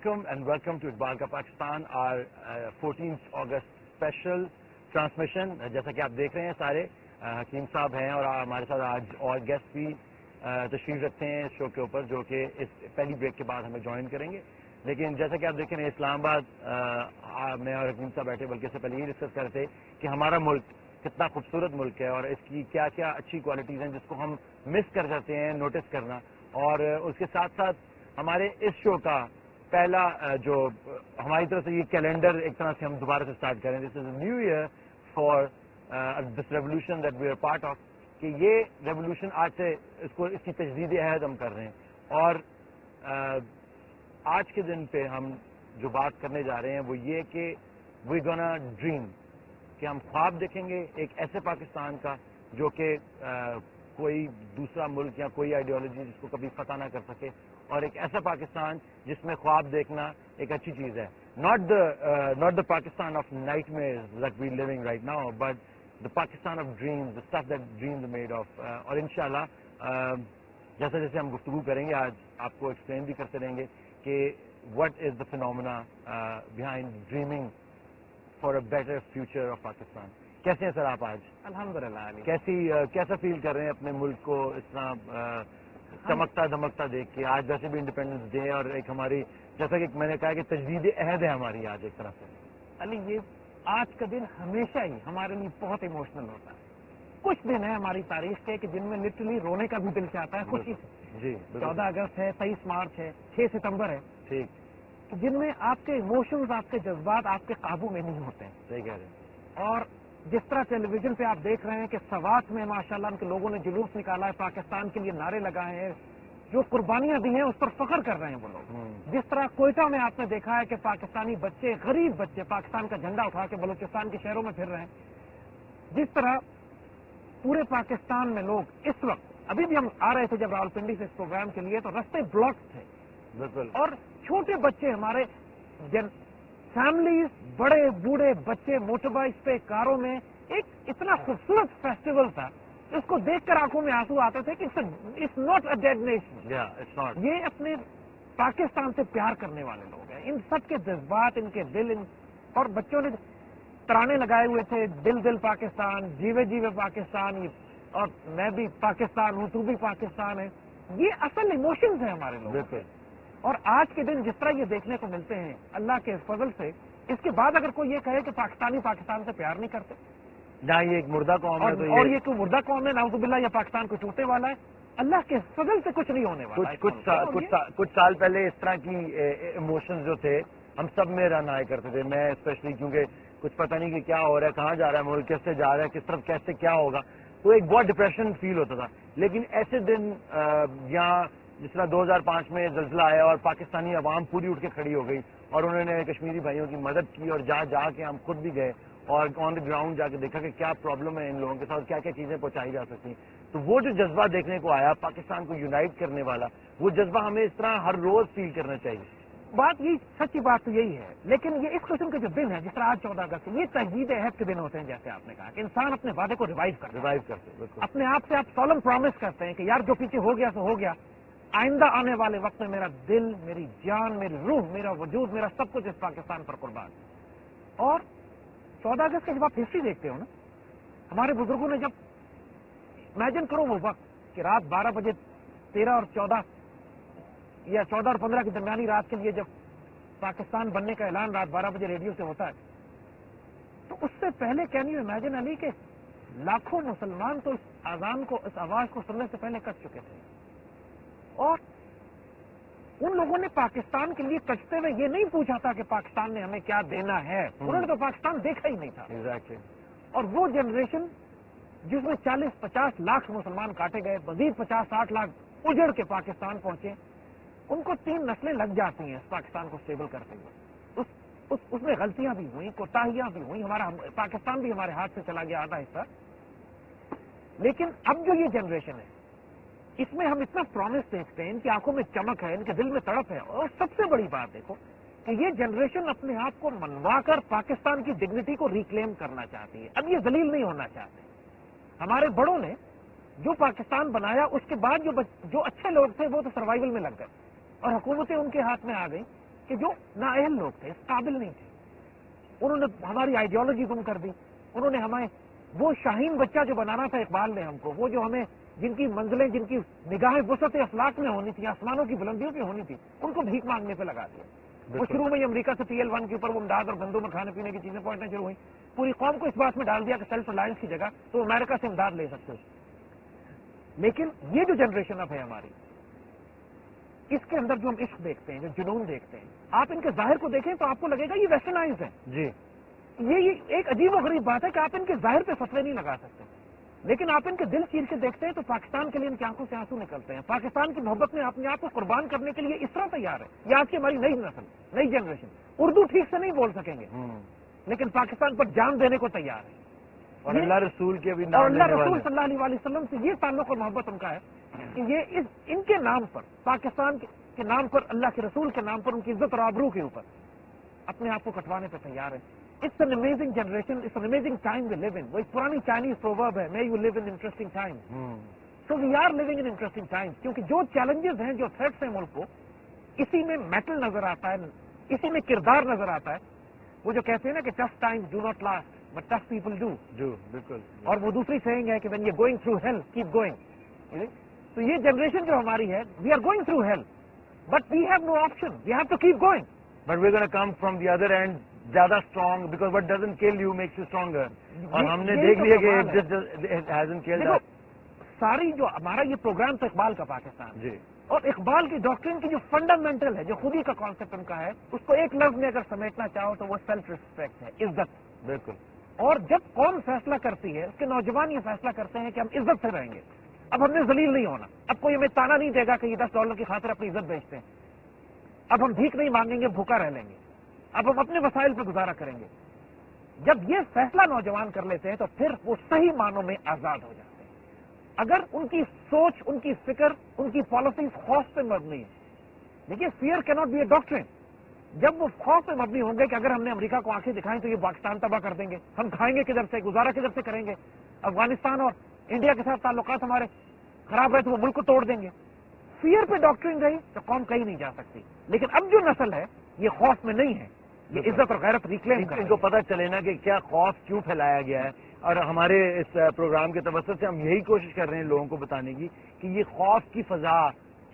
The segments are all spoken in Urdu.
welcome to Iqbal Ka Pakistan, our 14th August special transmission. جیسا کہ آپ دیکھ رہے ہیں سارے حکیم صاحب ہیں اور ہمارے ساتھ آج اور گیسٹ بھی تشریف رکھتے ہیں اس شو کے اوپر جو کہ اس پہلی بریک کے بعد ہمیں جوائن کریں گے. لیکن جیسا کہ آپ دیکھ رہے ہیں اسلام آباد میں اور حکیم صاحب بیٹھے بلکہ اس سے پہلے یہ ڈسکس کرتے تھے کہ ہمارا ملک کتنا خوبصورت ملک ہے اور اس کی کیا کیا اچھی کوالٹیز ہیں جس کو ہم مس کر جاتے ہیں نوٹس کرنا. اور اس کے ساتھ ساتھ ہمارے اس شو کا پہلا جو ہماری طرف سے یہ کیلنڈر ایک طرح سے ہم دوبارہ سے اسٹارٹ کریں. This is a new year for this revolution that we are part of, کہ یہ ریولیوشن آج سے اس کی تجدید عہد ہم کر رہے ہیں. اور آج کے دن پہ ہم جو بات کرنے جا رہے ہیں وہ یہ کہ وی گونا ڈریم, کہ ہم خواب دیکھیں گے ایک ایسے پاکستان کا جو کہ کوئی دوسرا ملک یا کوئی آئیڈیالوجی جس کو کبھی فتح نہ کر سکے, اور ایک ایسا پاکستان جس میں خواب دیکھنا ایک اچھی چیز ہے. not the Pakistan of nightmares that we're living right now, but the Pakistan of dreams, the stuff that dreams are made of. اور انشاءاللہ جیسے جیسے ہم گفتگو کریں گے آج آپ کو ایکسپلین بھی کرتے رہیں گے کہ what is the phenomena behind dreaming for a better future of Pakistan. کیسے ہیں سر آپ آج؟ الحمدللہ. کیسا فیل کر رہے ہیں اپنے ملک کو اس طرح چمکتا دھمکتا دیکھ کے؟ آج ویسے بھی انڈیپینڈنس ڈے اور ایک ہماری جیسا کہ میں نے کہا کہ تجدید عہد ہے ہماری آج ایک طرح سے. علی, یہ آج کا دن ہمیشہ ہی ہمارے لیے بہت ایموشنل ہوتا ہے. کچھ دن ہے ہماری تاریخ کے کہ جن میں لٹرلی رونے کا بھی دل چاہتا ہے خوشی سے. جی, 14 اگست ہے, 23 مارچ ہے, 6 ستمبر ہے, ٹھیک, جن میں آپ کے ایموشنز, آپ کے جذبات آپ کے قابو میں نہیں ہوتے ہیں. صحیح کہہ رہے ہیں. اور جس طرح ٹیلی ویژن پہ آپ دیکھ رہے ہیں کہ سوات میں ماشاءاللہ ان کے لوگوں نے جلوس نکالا ہے, پاکستان کے لیے نعرے لگائے ہیں, جو قربانیاں دی ہیں اس پر فخر کر رہے ہیں وہ لوگ. جس طرح کوئٹہ میں آپ نے دیکھا ہے کہ پاکستانی بچے, غریب بچے, پاکستان کا جھنڈا اٹھا کے بلوچستان کے شہروں میں پھر رہے ہیں. جس طرح پورے پاکستان میں لوگ اس وقت, ابھی بھی ہم آ رہے تھے جب راولپنڈی سے اس پروگرام کے لیے, تو رستے بلاک تھے. بالکل. اور چھوٹے بچے ہمارے فیملیز, بڑے بوڑھے بچے موٹر بائک پہ, کاروں میں, ایک اتنا خوبصورت فیسٹیول تھا اس کو دیکھ کر آنکھوں میں آنسو آتے تھے کہ it's not a dead nation. یہ اپنے پاکستان سے پیار کرنے والے لوگ ہیں. ان سب کے جذبات, ان کے دل, اور بچوں نے ترانے لگائے ہوئے تھے, دل دل پاکستان, جیوے جیوے پاکستان, اور میں بھی پاکستان ہوں, تو بھی پاکستان ہے. یہ اصل ایموشنز ہیں ہمارے لوگ. اور آج کے دن جس طرح یہ دیکھنے کو ملتے ہیں اللہ کے فضل سے, اس کے بعد اگر کوئی یہ کہے کہ پاکستانی پاکستان سے پیار نہیں کرتے, نہ یہ ایک مردہ قوم ہے, اور یہ کوئی مردہ قوم ہے, نعوذ باللہ, یا پاکستان کو ٹوٹنے والا ہے, اللہ کے فضل سے کچھ نہیں ہونے والا. کچھ سال پہلے اس طرح کی ایموشنز جو تھے ہم سب میں رہنا آئے کرتے تھے. میں اسپیشلی کیونکہ کچھ پتہ نہیں کہ کیا ہو رہا ہے, کہاں جا رہا ہے ملک, کیسے جا رہا ہے, کس طرف کیسے کیا ہوگا, تو ایک بہت ڈپریشن فیل ہوتا تھا. لیکن ایسے دن یہاں جس طرح 2005 میں زلزلہ آیا اور پاکستانی عوام پوری اٹھ کے کھڑی ہو گئی اور انہوں نے کشمیری بھائیوں کی مدد کی, اور جا کے ہم خود بھی گئے اور آن دی گراؤنڈ جا کے دیکھا کہ کیا پرابلم ہے ان لوگوں کے ساتھ, کیا کیا چیزیں پہنچائی جا سکتی ہیں. تو وہ جو جذبہ دیکھنے کو آیا پاکستان کو یونائٹ کرنے والا, وہ جذبہ ہمیں اس طرح ہر روز فیل کرنا چاہیے. بات یہ سچی بات تو یہی ہے. لیکن یہ اس قسم کے جو دن ہے جس طرح آج 14 اگست, یہ تجدید عہد کے دن ہوتے ہیں. جیسے آپ نے کہا کہ انسان اپنے وعدے کو ریوائو کرتے ہیں, اپنے آپ سے آپ سولم پرومس کرتے ہیں کہ یار جو پیچھے ہو گیا سو ہو گیا, آئندہ آنے والے وقت میں میرا دل, میری جان, میری روح, میرا وجود, میرا سب کچھ اس پاکستان پر قربان. اور 14 اگست کا جب آپ ہسٹری دیکھتے ہو نا, ہمارے بزرگوں نے جب, امیجن کرو وہ وقت کہ رات 12 بجے 13 اور 14 یا 14 اور 15 کی درمیانی رات کے لیے جب پاکستان بننے کا اعلان رات 12 بجے ریڈیو سے ہوتا ہے, تو اس سے پہلے کین یو امیجن علی کہ لاکھوں مسلمان تو اس اذان کو, اس آواز کو سننے سے پہلے کٹ چکے تھے. اور ان لوگوں نے پاکستان کے لیے کٹتے ہوئے یہ نہیں پوچھا تھا کہ پاکستان نے ہمیں کیا دینا ہے, انہوں نے تو پاکستان دیکھا ہی نہیں تھا. اور وہ جنریشن جس میں 40-50 لاکھ مسلمان کاٹے گئے, مزید 50-60 لاکھ اجڑ کے پاکستان پہنچے, ان کو 3 نسلیں لگ جاتی ہیں اس پاکستان کو اسٹیبل کرتے ہوئے. اس میں غلطیاں بھی ہوئیں, کوتاہیاں بھی ہوئیں, ہمارا پاکستان بھی ہمارے ہاتھ سے چلا گیا آدھا حصہ. لیکن اب جو یہ جنریشن ہے اس میں ہم اتنا پرومس دیکھتے ہیں, ان کی آنکھوں میں چمک ہے, ان کے دل میں تڑپ ہے. اور سب سے بڑی بات دیکھو کہ یہ جنریشن اپنے آپ کو منوا کر پاکستان کی ڈگنیٹی کو ریکلیم کرنا چاہتی ہے. اب یہ ذلیل نہیں ہونا چاہتے. ہمارے بڑوں نے جو پاکستان بنایا, اس کے بعد جو اچھے لوگ تھے وہ تو سروائیول میں لگ گئے اور حکومتیں ان کے ہاتھ میں آ گئیں. کہ جو نااہل لوگ تھے، اس قابل نہیں تھے، انہوں نے ہماری آئیڈیالوجی گم کر دی. انہوں نے ہمیں وہ شاہین بچہ جو بنانا تھا اقبال نے ہم کو، وہ جو ہمیں جن کی منزلیں، جن کی نگاہیں وسعت افلاق میں ہونی تھی، آسمانوں کی بلندیوں پہ ہونی تھی، ان کو بھیک مانگنے پہ لگا دیا. وہ شروع میں امریکہ سے PL1 کے اوپر وہ امداد اور گندم اور کھانے پینے کی چیزیں پہنچنا شروع ہوئی. پوری قوم کو اس بات میں ڈال دیا کہ سیلف ریلائنس کی جگہ تو امریکہ سے امداد لے سکتے ہو. لیکن یہ جو جنریشن اب ہے ہماری، اس کے اندر جو ہم عشق دیکھتے ہیں، جو جنون دیکھتے ہیں، آپ ان کے ظاہر کو دیکھیں تو آپ کو لگے گا یہ ویسٹرنائز ہے. جی، یہ ایک عجیب و غریب بات ہے کہ آپ ان کے ظاہر پہ فتوے نہیں لگا سکتے، لیکن آپ ان کے دل چیر کے دیکھتے ہیں تو پاکستان کے لیے ان کی آنکھوں سے آنسو نکلتے ہیں. پاکستان کی محبت میں اپنے آپ کو قربان کرنے کے لیے اس طرح تیار ہے. یہ آج کی ہماری نئی نسل، نئی جنریشن اردو ٹھیک سے نہیں بول سکیں گے لیکن پاکستان پر جان دینے کو تیار ہے. اور اللہ رسول کے بھی اور نام اللہ لینے رسول والے. صلی اللہ علیہ وسلم سے یہ تعلق اور محبت ان کا ہے کہ یہ ان کے نام پر، پاکستان کے نام پر، اللہ کے رسول کے نام پر، ان کی عزت اور آبرو کے اوپر اپنے آپ کو کٹوانے پہ تیار ہے. It's an amazing generation, it's an amazing time we live in. وہ ایک پرانی چائنیز پروورب ہے، may you live in interesting time. So we are living in interesting time, کیونکہ جو چیلنجز ہیں، جو تھریٹس ہیں ملک کو، اسی میں میٹل نظر آتا ہے، اسی میں کردار نظر آتا ہے. وہ جو کہتے ہیں نا کہ tough times do not last but tough people do. بالکل. اور وہ دوسری سیئنگ ہے کہ when you going through hell keep going. تو یہ جنریشن جو ہماری ہے، we are going through hell but we have no option, we have to keep going. But we gonna come from the other end زیادہ strong, because what doesn't kill you makes you stronger. اور ہم نے دیکھ لیا کہ ساری جو ہمارا یہ پروگرام تھا اقبال کا پاکستان، جی، اور اقبال کی ڈاکٹرین کی جو فنڈامنٹل ہے، جو خودی کا کانسیپٹ ان کا ہے، اس کو ایک لفظ میں اگر سمیٹنا چاہو تو وہ سیلف ریسپیکٹ ہے، عزت. بالکل. اور جب قوم فیصلہ کرتی ہے، اس کے نوجوان یہ فیصلہ کرتے ہیں کہ ہم عزت سے رہیں گے، اب ہم نے ذلیل نہیں ہونا، اب کوئی ہمیں تانا نہیں دے گا کہ یہ $10 کی خاطر اپنی عزت بیچتے ہیں، اب ہم بھیک نہیں مانگیں گے، بھوکا رہ لیں گے، اب ہم اپنے وسائل پہ گزارا کریں گے. جب یہ فیصلہ نوجوان کر لیتے ہیں تو پھر وہ صحیح معنوں میں آزاد ہو جاتے ہیں. اگر ان کی سوچ، ان کی فکر، ان کی پالیسیز خوف پہ مبنی ہے. دیکھیے، فیئر کی ناٹ بی اے ڈاکٹرین. جب وہ خوف پہ مبنی ہوں گے کہ اگر ہم نے امریکہ کو آنکھیں دکھائیں تو یہ پاکستان تباہ کر دیں گے، ہم کھائیں گے کدھر سے، گزارا کدھر سے کریں گے، افغانستان اور انڈیا کے ساتھ تعلقات ہمارے خراب رہے تو وہ ملک کو توڑ دیں گے. فیئر پہ ڈاکٹرین رہی تو قوم کہیں نہیں جا سکتی. لیکن اب جو نسل ہے یہ خوف میں نہیں ہے، یہ عزت اور غیرت ریکلیم کر. ان کو پتہ چلے نا کہ کیا خوف کیوں پھیلایا گیا ہے. اور ہمارے اس پروگرام کے توسط سے ہم یہی کوشش کر رہے ہیں لوگوں کو بتانے کی کہ یہ خوف کی فضا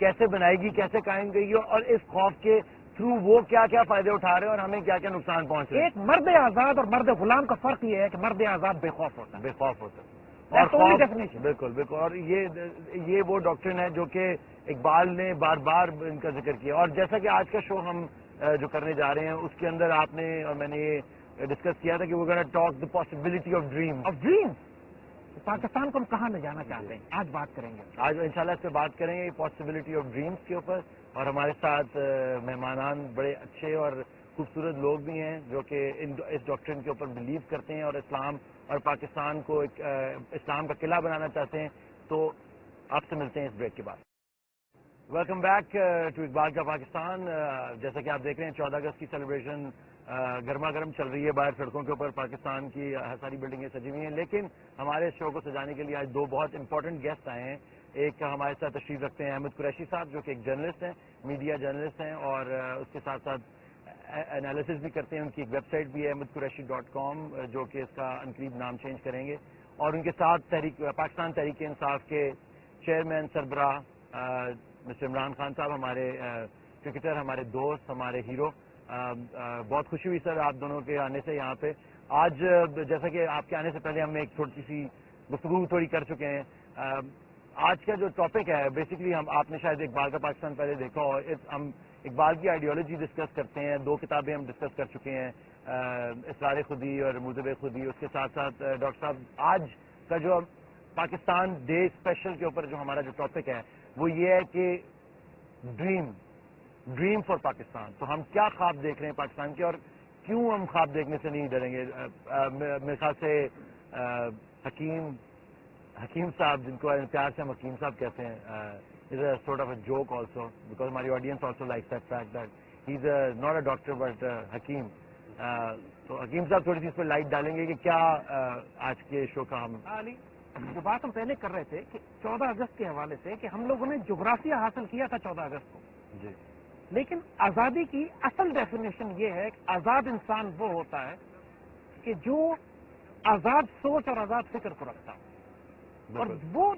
کیسے بنائے گی، کیسے قائم کرے گی، اور اس خوف کے تھرو وہ کیا کیا فائدے اٹھا رہے ہیں اور ہمیں کیا کیا نقصان پہنچ رہے ہیں. ایک مرد آزاد اور مرد غلام کا فرق یہ ہے کہ مرد آزاد بے خوف ہوتا ہے. بے خوف ہوتا ہے. اور بالکل بالکل. اور یہ وہ ڈاکٹرن ہے جو کہ اقبال نے بار بار ان کا ذکر کیا. اور جیسا کہ آج کا شو ہم جو کرنے جا رہے ہیں اس کے اندر آپ نے اور میں نے یہ ڈسکس کیا تھا کہ وہ gonna talk the possibility of dream. Pakistan کو ہم کہاں لے جانا چاہتے ہیں، آج بات کریں گے. آج انشاءاللہ اس پہ بات کریں گے پاسبلٹی آف ڈریمز کے اوپر. اور ہمارے ساتھ مہمانان بڑے اچھے اور خوبصورت لوگ بھی ہیں جو کہ اس ڈاکٹرن کے اوپر بلیو کرتے ہیں اور اسلام اور پاکستان کو ایک اسلام کا قلعہ بنانا چاہتے ہیں. تو آپ سے ملتے ہیں اس بریک کے بعد. ویلکم بیک ٹو اقبال کا پاکستان. جیسا کہ آپ دیکھ رہے ہیں 14 اگست کی سیلیبریشن گرما گرم چل رہی ہے باہر سڑکوں کے اوپر. پاکستان کی ساری بلڈنگیں سجی ہوئی ہیں، لیکن ہمارے اس شو کو سجانے کے لیے آج دو بہت امپورٹنٹ گیسٹ آئے ہیں. ایک ہمارے ساتھ تشریف رکھتے ہیں احمد قریشی صاحب جو کہ ایک جرنلسٹ ہیں، میڈیا جرنلسٹ ہیں، اور اس کے ساتھ ساتھ انالیسس بھی کرتے ہیں. ان کی ایک ویب سائٹ بھی ہے ahmedqureshi.com جو کہ اس کا عنقریب نام چینج کریں گے. اور ان کے ساتھ پاکستان تحریک انصاف کے چیئرمین سربراہ مسٹر عمران خان صاحب، ہمارے کرکٹر، ہمارے دوست، ہمارے ہیرو. بہت خوشی ہوئی سر آپ دونوں کے آنے سے یہاں پہ. آج جیسا کہ آپ کے آنے سے پہلے ہم ایک چھوٹی سی گفتگو تھوڑی کر چکے ہیں. آج کا جو ٹاپک ہے بیسکلی آپ نے شاید اقبال کا پاکستان پہلے دیکھا ہو. ہم اقبال کی آئیڈیالوجی ڈسکس کرتے ہیں. 2 کتابیں ہم ڈسکس کر چکے ہیں، اسرار خودی اور موجب خودی. اس کے ساتھ ساتھ ڈاکٹر صاحب آج کا جو پاکستان ڈے اسپیشل کے اوپر جو ہمارا جو ٹاپک ہے وہ یہ ہے کہ ڈریم فار پاکستان. تو ہم کیا خواب دیکھ رہے ہیں پاکستان کے اور کیوں ہم خواب دیکھنے سے نہیں ڈریں گے. میرے خیال سے حکیم صاحب، جن کو پیار سے ہم حکیم صاحب کہتے ہیں، is a sort of a joke also because ہماری audience also like that fact that he is not a doctor but حکیم. تو حکیم صاحب تھوڑی سی اس پہ لائٹ ڈالیں گے کہ کیا آج کے شو کا ہم جو بات ہم پہلے کر رہے تھے کہ 14 اگست کے حوالے سے کہ ہم لوگوں نے جغرافیہ حاصل کیا تھا 14 اگست کو. جی. لیکن آزادی کی اصل ڈیفینیشن یہ ہے کہ آزاد انسان وہ ہوتا ہے کہ جو آزاد سوچ اور آزاد فکر کو رکھتا ہو. اور وہ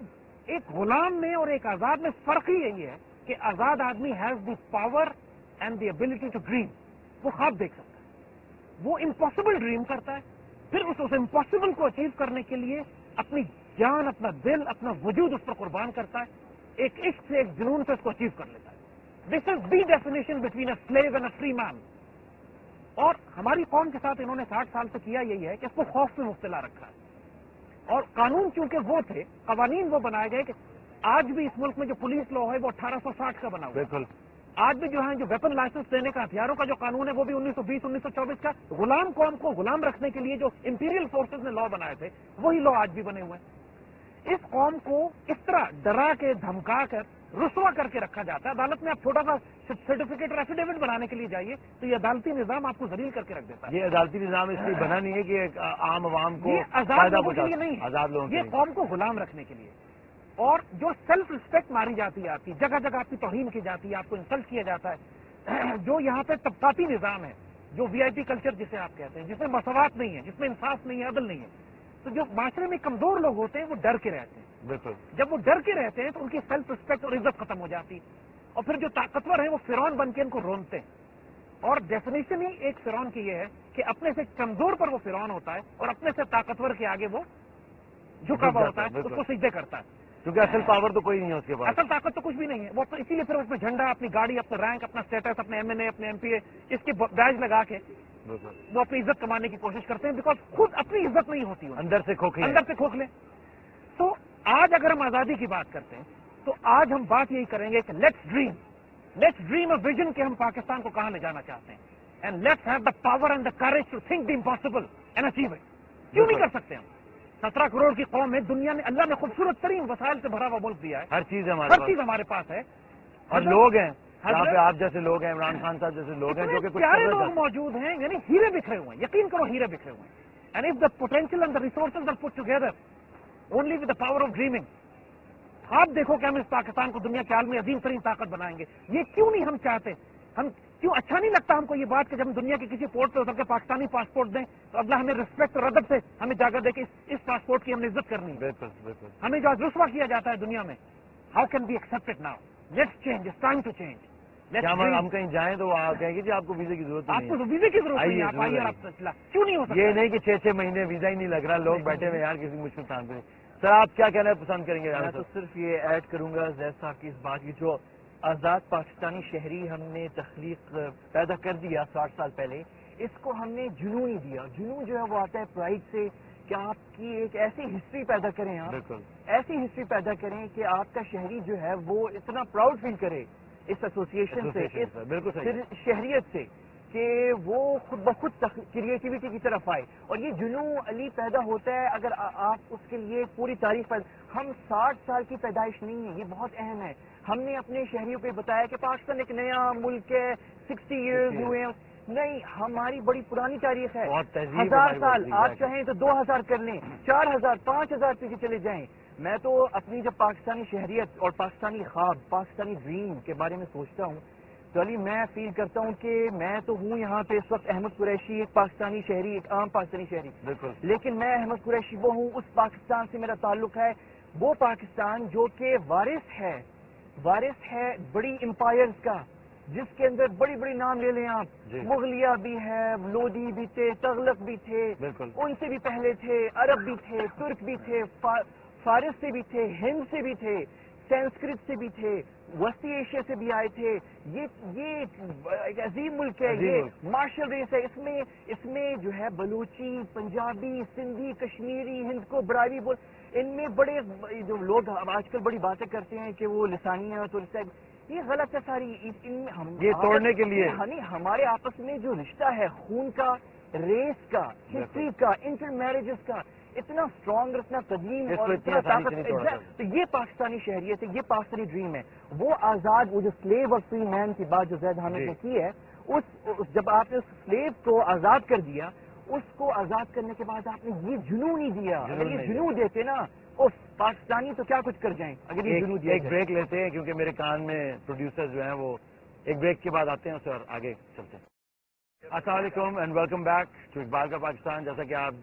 ایک غلام میں اور ایک آزاد میں فرق ہی یہی ہے کہ آزاد آدمی has the power and the ability to dream. وہ خواب دیکھ سکتا ہے, وہ امپاسبل ڈریم کرتا ہے, پھر اس امپاسبل کو اچیو کرنے کے لیے اپنی جان, اپنا دل, اپنا وجود اس پر قربان کرتا ہے, ایک عشق سے, ایک جنون سے اس کو اچیو کر لیتا ہے. This is the definition between a slave and a free man. اور ہماری قوم کے ساتھ انہوں نے 60 سال سے کیا یہی ہے کہ اس کو خوف میں مبتلا رکھا ہے. اور قانون چونکہ وہ تھے, قوانین وہ بنائے گئے کہ آج بھی اس ملک میں جو پولیس لا ہے وہ 1860 کا بنا ہوا ہے. بالکل. آج بھی جو ہے جو ویپن لائسنس دینے کا, ہتھیاروں کا جو قانون ہے وہ بھی 1920 1924 کا. غلام قوم کو غلام رکھنے کے لیے جو امپیریل فورسز نے لا بنائے تھے وہی لا آج بھی بنے ہوئے ہیں. اس قوم کو اس طرح ڈرا کے, دھمکا کر, رسوا کر کے رکھا جاتا ہے. عدالت میں آپ چھوٹا سا سرٹیفکیٹ اور ایفیڈیوٹ بنانے کے لیے جائیے تو یہ عدالتی نظام آپ کو ذلیل کر کے رکھ دیتا ہے. یہ عدالتی نظام اس لیے بنا نہیں ہے کہ عام عوام کو آزاد لوگوں کے لیے نہیں ہے, آزاد لوگوں یہ قوم کو غلام رکھنے کے لیے. اور جو سیلف رسپیکٹ ماری جاتی ہے آپ کی, جگہ جگہ آپ کی توہین کی جاتی ہے, آپ کو انسلٹ کیا جاتا ہے, جو یہاں پہ طبقاتی نظام ہے, جو وی آئی پی کلچر جسے آپ کہتے ہیں, جس میں مساوات نہیں ہے, جس میں انصاف نہیں ہے, عدل نہیں ہے, تو جو معاشرے میں کمزور لوگ ہوتے ہیں وہ ڈر کے رہتے ہیں. بالکل. جب وہ ڈر کے رہتے ہیں تو ان کی سیلف رسپیکٹ اور عزت ختم ہو جاتی ہے, اور پھر جو طاقتور ہیں وہ فرعون بن کے ان کو رونتے ہیں. اور ڈیفینیشن ہی ایک فرعون کی یہ ہے کہ اپنے سے کمزور پر وہ فرعون ہوتا ہے اور اپنے سے طاقتور کے آگے وہ جھکا ہوا ہوتا ہے, اس کو سجدے کرتا ہے. کیونکہ اصل پاور تو کوئی نہیں ہے اس کے پاس, اصل طاقت تو کچھ بھی نہیں ہے. وہ اسی لیے پھر اس میں جھنڈا, اپنی گاڑی, اپنا رینک, اپنا اسٹیٹس, اپنے ایم این اے, اپنے ایم پی اے, اس کے بیج لگا کے وہ اپنی عزت کمانے کی کوشش کرتے ہیں, بیکاز خود اپنی عزت نہیں ہوتی ہے, اندر سے کھوکھلے. تو آج اگر ہم آزادی کی بات کرتے ہیں تو آج ہم بات یہی کریں گے کہ لیٹس ڈریم اے ویژن کہ ہم پاکستان کو کہاں لے جانا چاہتے ہیں, and let's have the power and the courage to think the impossible and achieve it. کیوں نہیں کر سکتے ہم؟ 17 کروڑ کی قوم ہے, دنیا نے, اللہ نے خوبصورت ترین وسائل سے بھرا ہوا ملک دیا ہے, ہر چیز ہمارے پاس ہے, اور لوگ ہیں یہاں پہ آپ جیسے لوگ ہیں, عمران خان صاحب جیسے لوگ ہیں جو کہ پیارے لوگ موجود ہیں, یعنی ہیرے بکھرے ہوئے ہیں, یقین کرو ہیرے بکھرے ہوئے ہیں. And if the potential and the resources are put together only with the power of dreaming, آپ دیکھو کہ ہم اس پاکستان کو دنیا کے عالم میں عظیم ترین طاقت بنائیں گے. یہ کیوں نہیں ہم چاہتے؟ ہم کیوں اچھا نہیں لگتا ہم کو یہ بات کہ جب ہم دنیا کے کسی پورٹ پہ اتر کے پاکستانی پاسپورٹ دیں تو اگلا ہمیں رسپیکٹ اور ادب سے ہمیں جاگر دے کہ اس پاسپورٹ کی ہم نے عزت کرنی ہے. بالکل. ہمیں جو آج رسوا کیا جاتا ہے دنیا میں, how can be expected now? Let's change, it's time to change. ہم کہیں جائیں تو وہاں کہیں گے جی آپ کو ویزے کی ضرورت نہیں ہے, آپ کو ویزے کی ضرورت نہیں ہے, آپ آئیے, آپ کیوں نہیں ہو سکتا؟ یہ نہیں کہ 6 مہینے ویزا ہی نہیں لگ رہا, لوگ بیٹھے ہوئے یار کسی مشکل کام پہ. سر آپ کیا کہنا پسند کریں گے؟ میں تو صرف یہ ایڈ کروں گا زید صاحب کی اس بات کی, جو آزاد پاکستانی شہری ہم نے تخلیق پیدا کر دیا 60 سال پہلے, اس کو ہم نے جنون ہی دیا. جنون جو ہے وہ آتا ہے پرائڈ سے کہ آپ کی ایک ایسی ہسٹری پیدا کریں, آپ ایسی ہسٹری پیدا کریں کہ آپ کا شہری جو ہے وہ اتنا پراؤڈ فیل کرے اس ایسوسیشن سے, اس شہریت سے, کہ وہ خود بخود کریٹیوٹی کی طرف آئے. اور یہ جنون علی پیدا ہوتا ہے اگر آپ اس کے لیے پوری تاریخ ہم 60 سال کی پیدائش نہیں ہے, یہ بہت اہم ہے. ہم نے اپنے شہریوں پہ بتایا کہ پاکستان ایک نیا ملک ہے, 60 ایئرز ہوئے ہیں. نہیں, ہماری بڑی پرانی تاریخ ہے, 1000 سال. آپ چاہیں تو 2000 کر لیں, 4000 5000 پیچھے چلے جائیں. میں تو اپنی جب پاکستانی شہریت اور پاکستانی خواب, پاکستانی ڈریم کے بارے میں سوچتا ہوں تو علی میں فیل کرتا ہوں کہ میں تو ہوں یہاں پہ اس وقت احمد قریشی, ایک پاکستانی شہری, ایک عام پاکستانی شہری. لیکن میں احمد قریشی وہ ہوں, اس پاکستان سے میرا تعلق ہے, وہ پاکستان جو کہ وارث ہے بڑی امپائرز کا, جس کے اندر بڑی بڑی نام لے لیں آپ, مغلیہ بھی ہے, لودھی بھی تھے, تغلق بھی تھے, ان سے بھی پہلے تھے, عرب بھی تھے, ترک بھی تھے, فارس سے بھی تھے, ہند سے بھی تھے, سنسکرت سے بھی تھے, وسطی ایشیا سے بھی آئے تھے. یہ ایک عظیم ملک ہے, یہ مارشل ریس ہے. اس میں جو ہے بلوچی, پنجابی, سندھی, کشمیری, ہند کو براوی بول, ان میں بڑے جو لوگ آج کل بڑی باتیں کرتے ہیں کہ وہ لسانی ہیں تو یہ غلط ہے ساری. یہ توڑنے کے لیے ہمارے آپس میں جو رشتہ ہے خون کا, ریس کا, ہسٹری کا, انٹر میرجز کا, اتنا اسٹرانگ, اتنا قدیم اور اتنا طاقت, تو یہ پاکستانی شہریت ہے, یہ پاکستانی ڈریم ہے. وہ آزاد, وہ جو سلیو اور فری مین کی بات جو زید حامد نے کی ہے, جب آپ نے اس سلیو کو آزاد کر دیا, اس کو آزاد کرنے کے بعد آپ نے یہ جنون ہی دیا. اگر یہ جنون دیتے نا پاکستانی تو کیا کچھ کر جائیں. اگر یہ جنون دیا. ایک بریک لیتے ہیں کیونکہ میرے کان میں پروڈیوسر جو ہیں وہ ایک بریک کے بعد آتے ہیں اس اور آگے چلتے ہیں. السلام علیکم and welcome back to Iqbal کا پاکستان. جیسا کہ آپ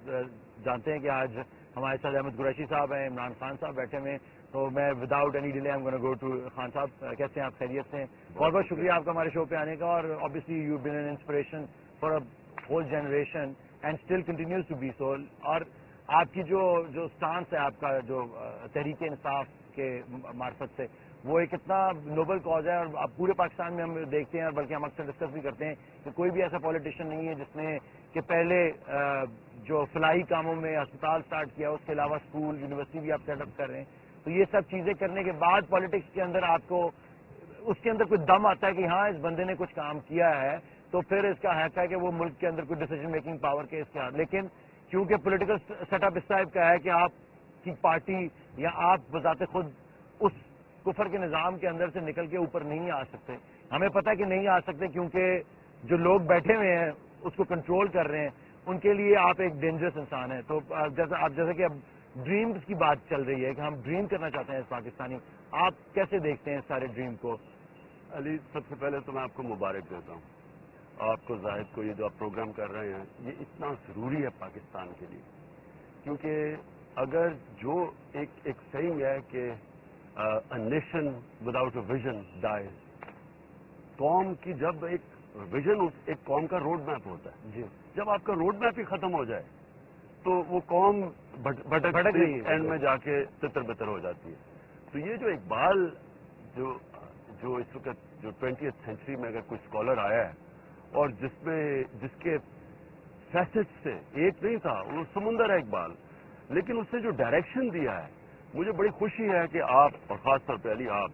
جانتے ہیں کہ آج ہمارے ساتھ احمد قریشی صاحب ہیں, عمران خان صاحب بیٹھے ہوئے ہیں, تو میں without any delay I'm gonna go to Khan Sahab. کیسے ہیں آپ؟ خیریت سے ہیں؟ بہت بہت شکریہ آپ کا ہمارے شو پہ آنے کا, اور obviously you've been an inspiration for a whole generation and still continues to be so. اور آپ کی جو سٹانس ہے, آپ کا جو تحریک انصاف کے معرفت سے, وہ ایک اتنا نوبل کاز ہے, اور اب پورے پاکستان میں ہم دیکھتے ہیں, اور بلکہ ہم اکثر ڈسکس بھی کرتے ہیں کہ کوئی بھی ایسا پولیٹیشین نہیں ہے جس نے کہ پہلے جو فلاحی کاموں میں ہسپتال سٹارٹ کیا, اس کے علاوہ اسکول یونیورسٹی بھی آپ سیٹ اپ کر رہے ہیں. تو یہ سب چیزیں کرنے کے بعد پالیٹکس کے اندر آپ کو اس کے اندر کوئی دم آتا ہے کہ ہاں اس بندے نے کچھ کام کیا ہے, تو پھر اس کا حق ہے کہ وہ ملک کے اندر کوئی ڈیسیجن میکنگ پاور کے اس کے ہاتھ. لیکن کیونکہ پولیٹیکل سیٹ اپ اس ٹائپ کا ہے کہ آپ کی پارٹی یا آپ بذات خود اس کفر کے نظام کے اندر سے نکل کے اوپر نہیں آ سکتے. ہمیں پتہ ہے کہ نہیں آ سکتے, کیونکہ جو لوگ بیٹھے ہوئے ہیں اس کو کنٹرول کر رہے ہیں, ان کے لیے آپ ایک ڈینجرس انسان ہیں. تو جیسا کہ اب ڈریمز کی بات چل رہی ہے کہ ہم ڈریم کرنا چاہتے ہیں اس پاکستانی, آپ کیسے دیکھتے ہیں اس سارے ڈریم کو؟ علی, سب سے پہلے تو میں آپ کو مبارک دیتا ہوں, آپ کو زاہد کو, یہ جو آپ پروگرام کر رہے ہیں یہ اتنا ضروری ہے پاکستان کے لیے. کیونکہ اگر جو ایک سیئنگ ہے کہ nation without a vision dies, قوم کی جب ایک ویژن ایک قوم کا روڈ میپ ہوتا ہے, جی, جب آپ کا روڈ میپ ہی ختم ہو جائے تو وہ قوم بھٹک رہی ہے, اینڈ میں جا کے تتر بتر ہو جاتی ہے. تو یہ جو اقبال جو اس وقت جو 20th سینچری میں اگر کوئی اسکالر آیا ہے, اور جس کے فیسٹ سے ایک نہیں تھا, وہ سمندر ہے اقبال, لیکن اس نے جو ڈائریکشن دیا ہے, مجھے بڑی خوشی ہے کہ آپ, اور خاص طور پہ علی آپ,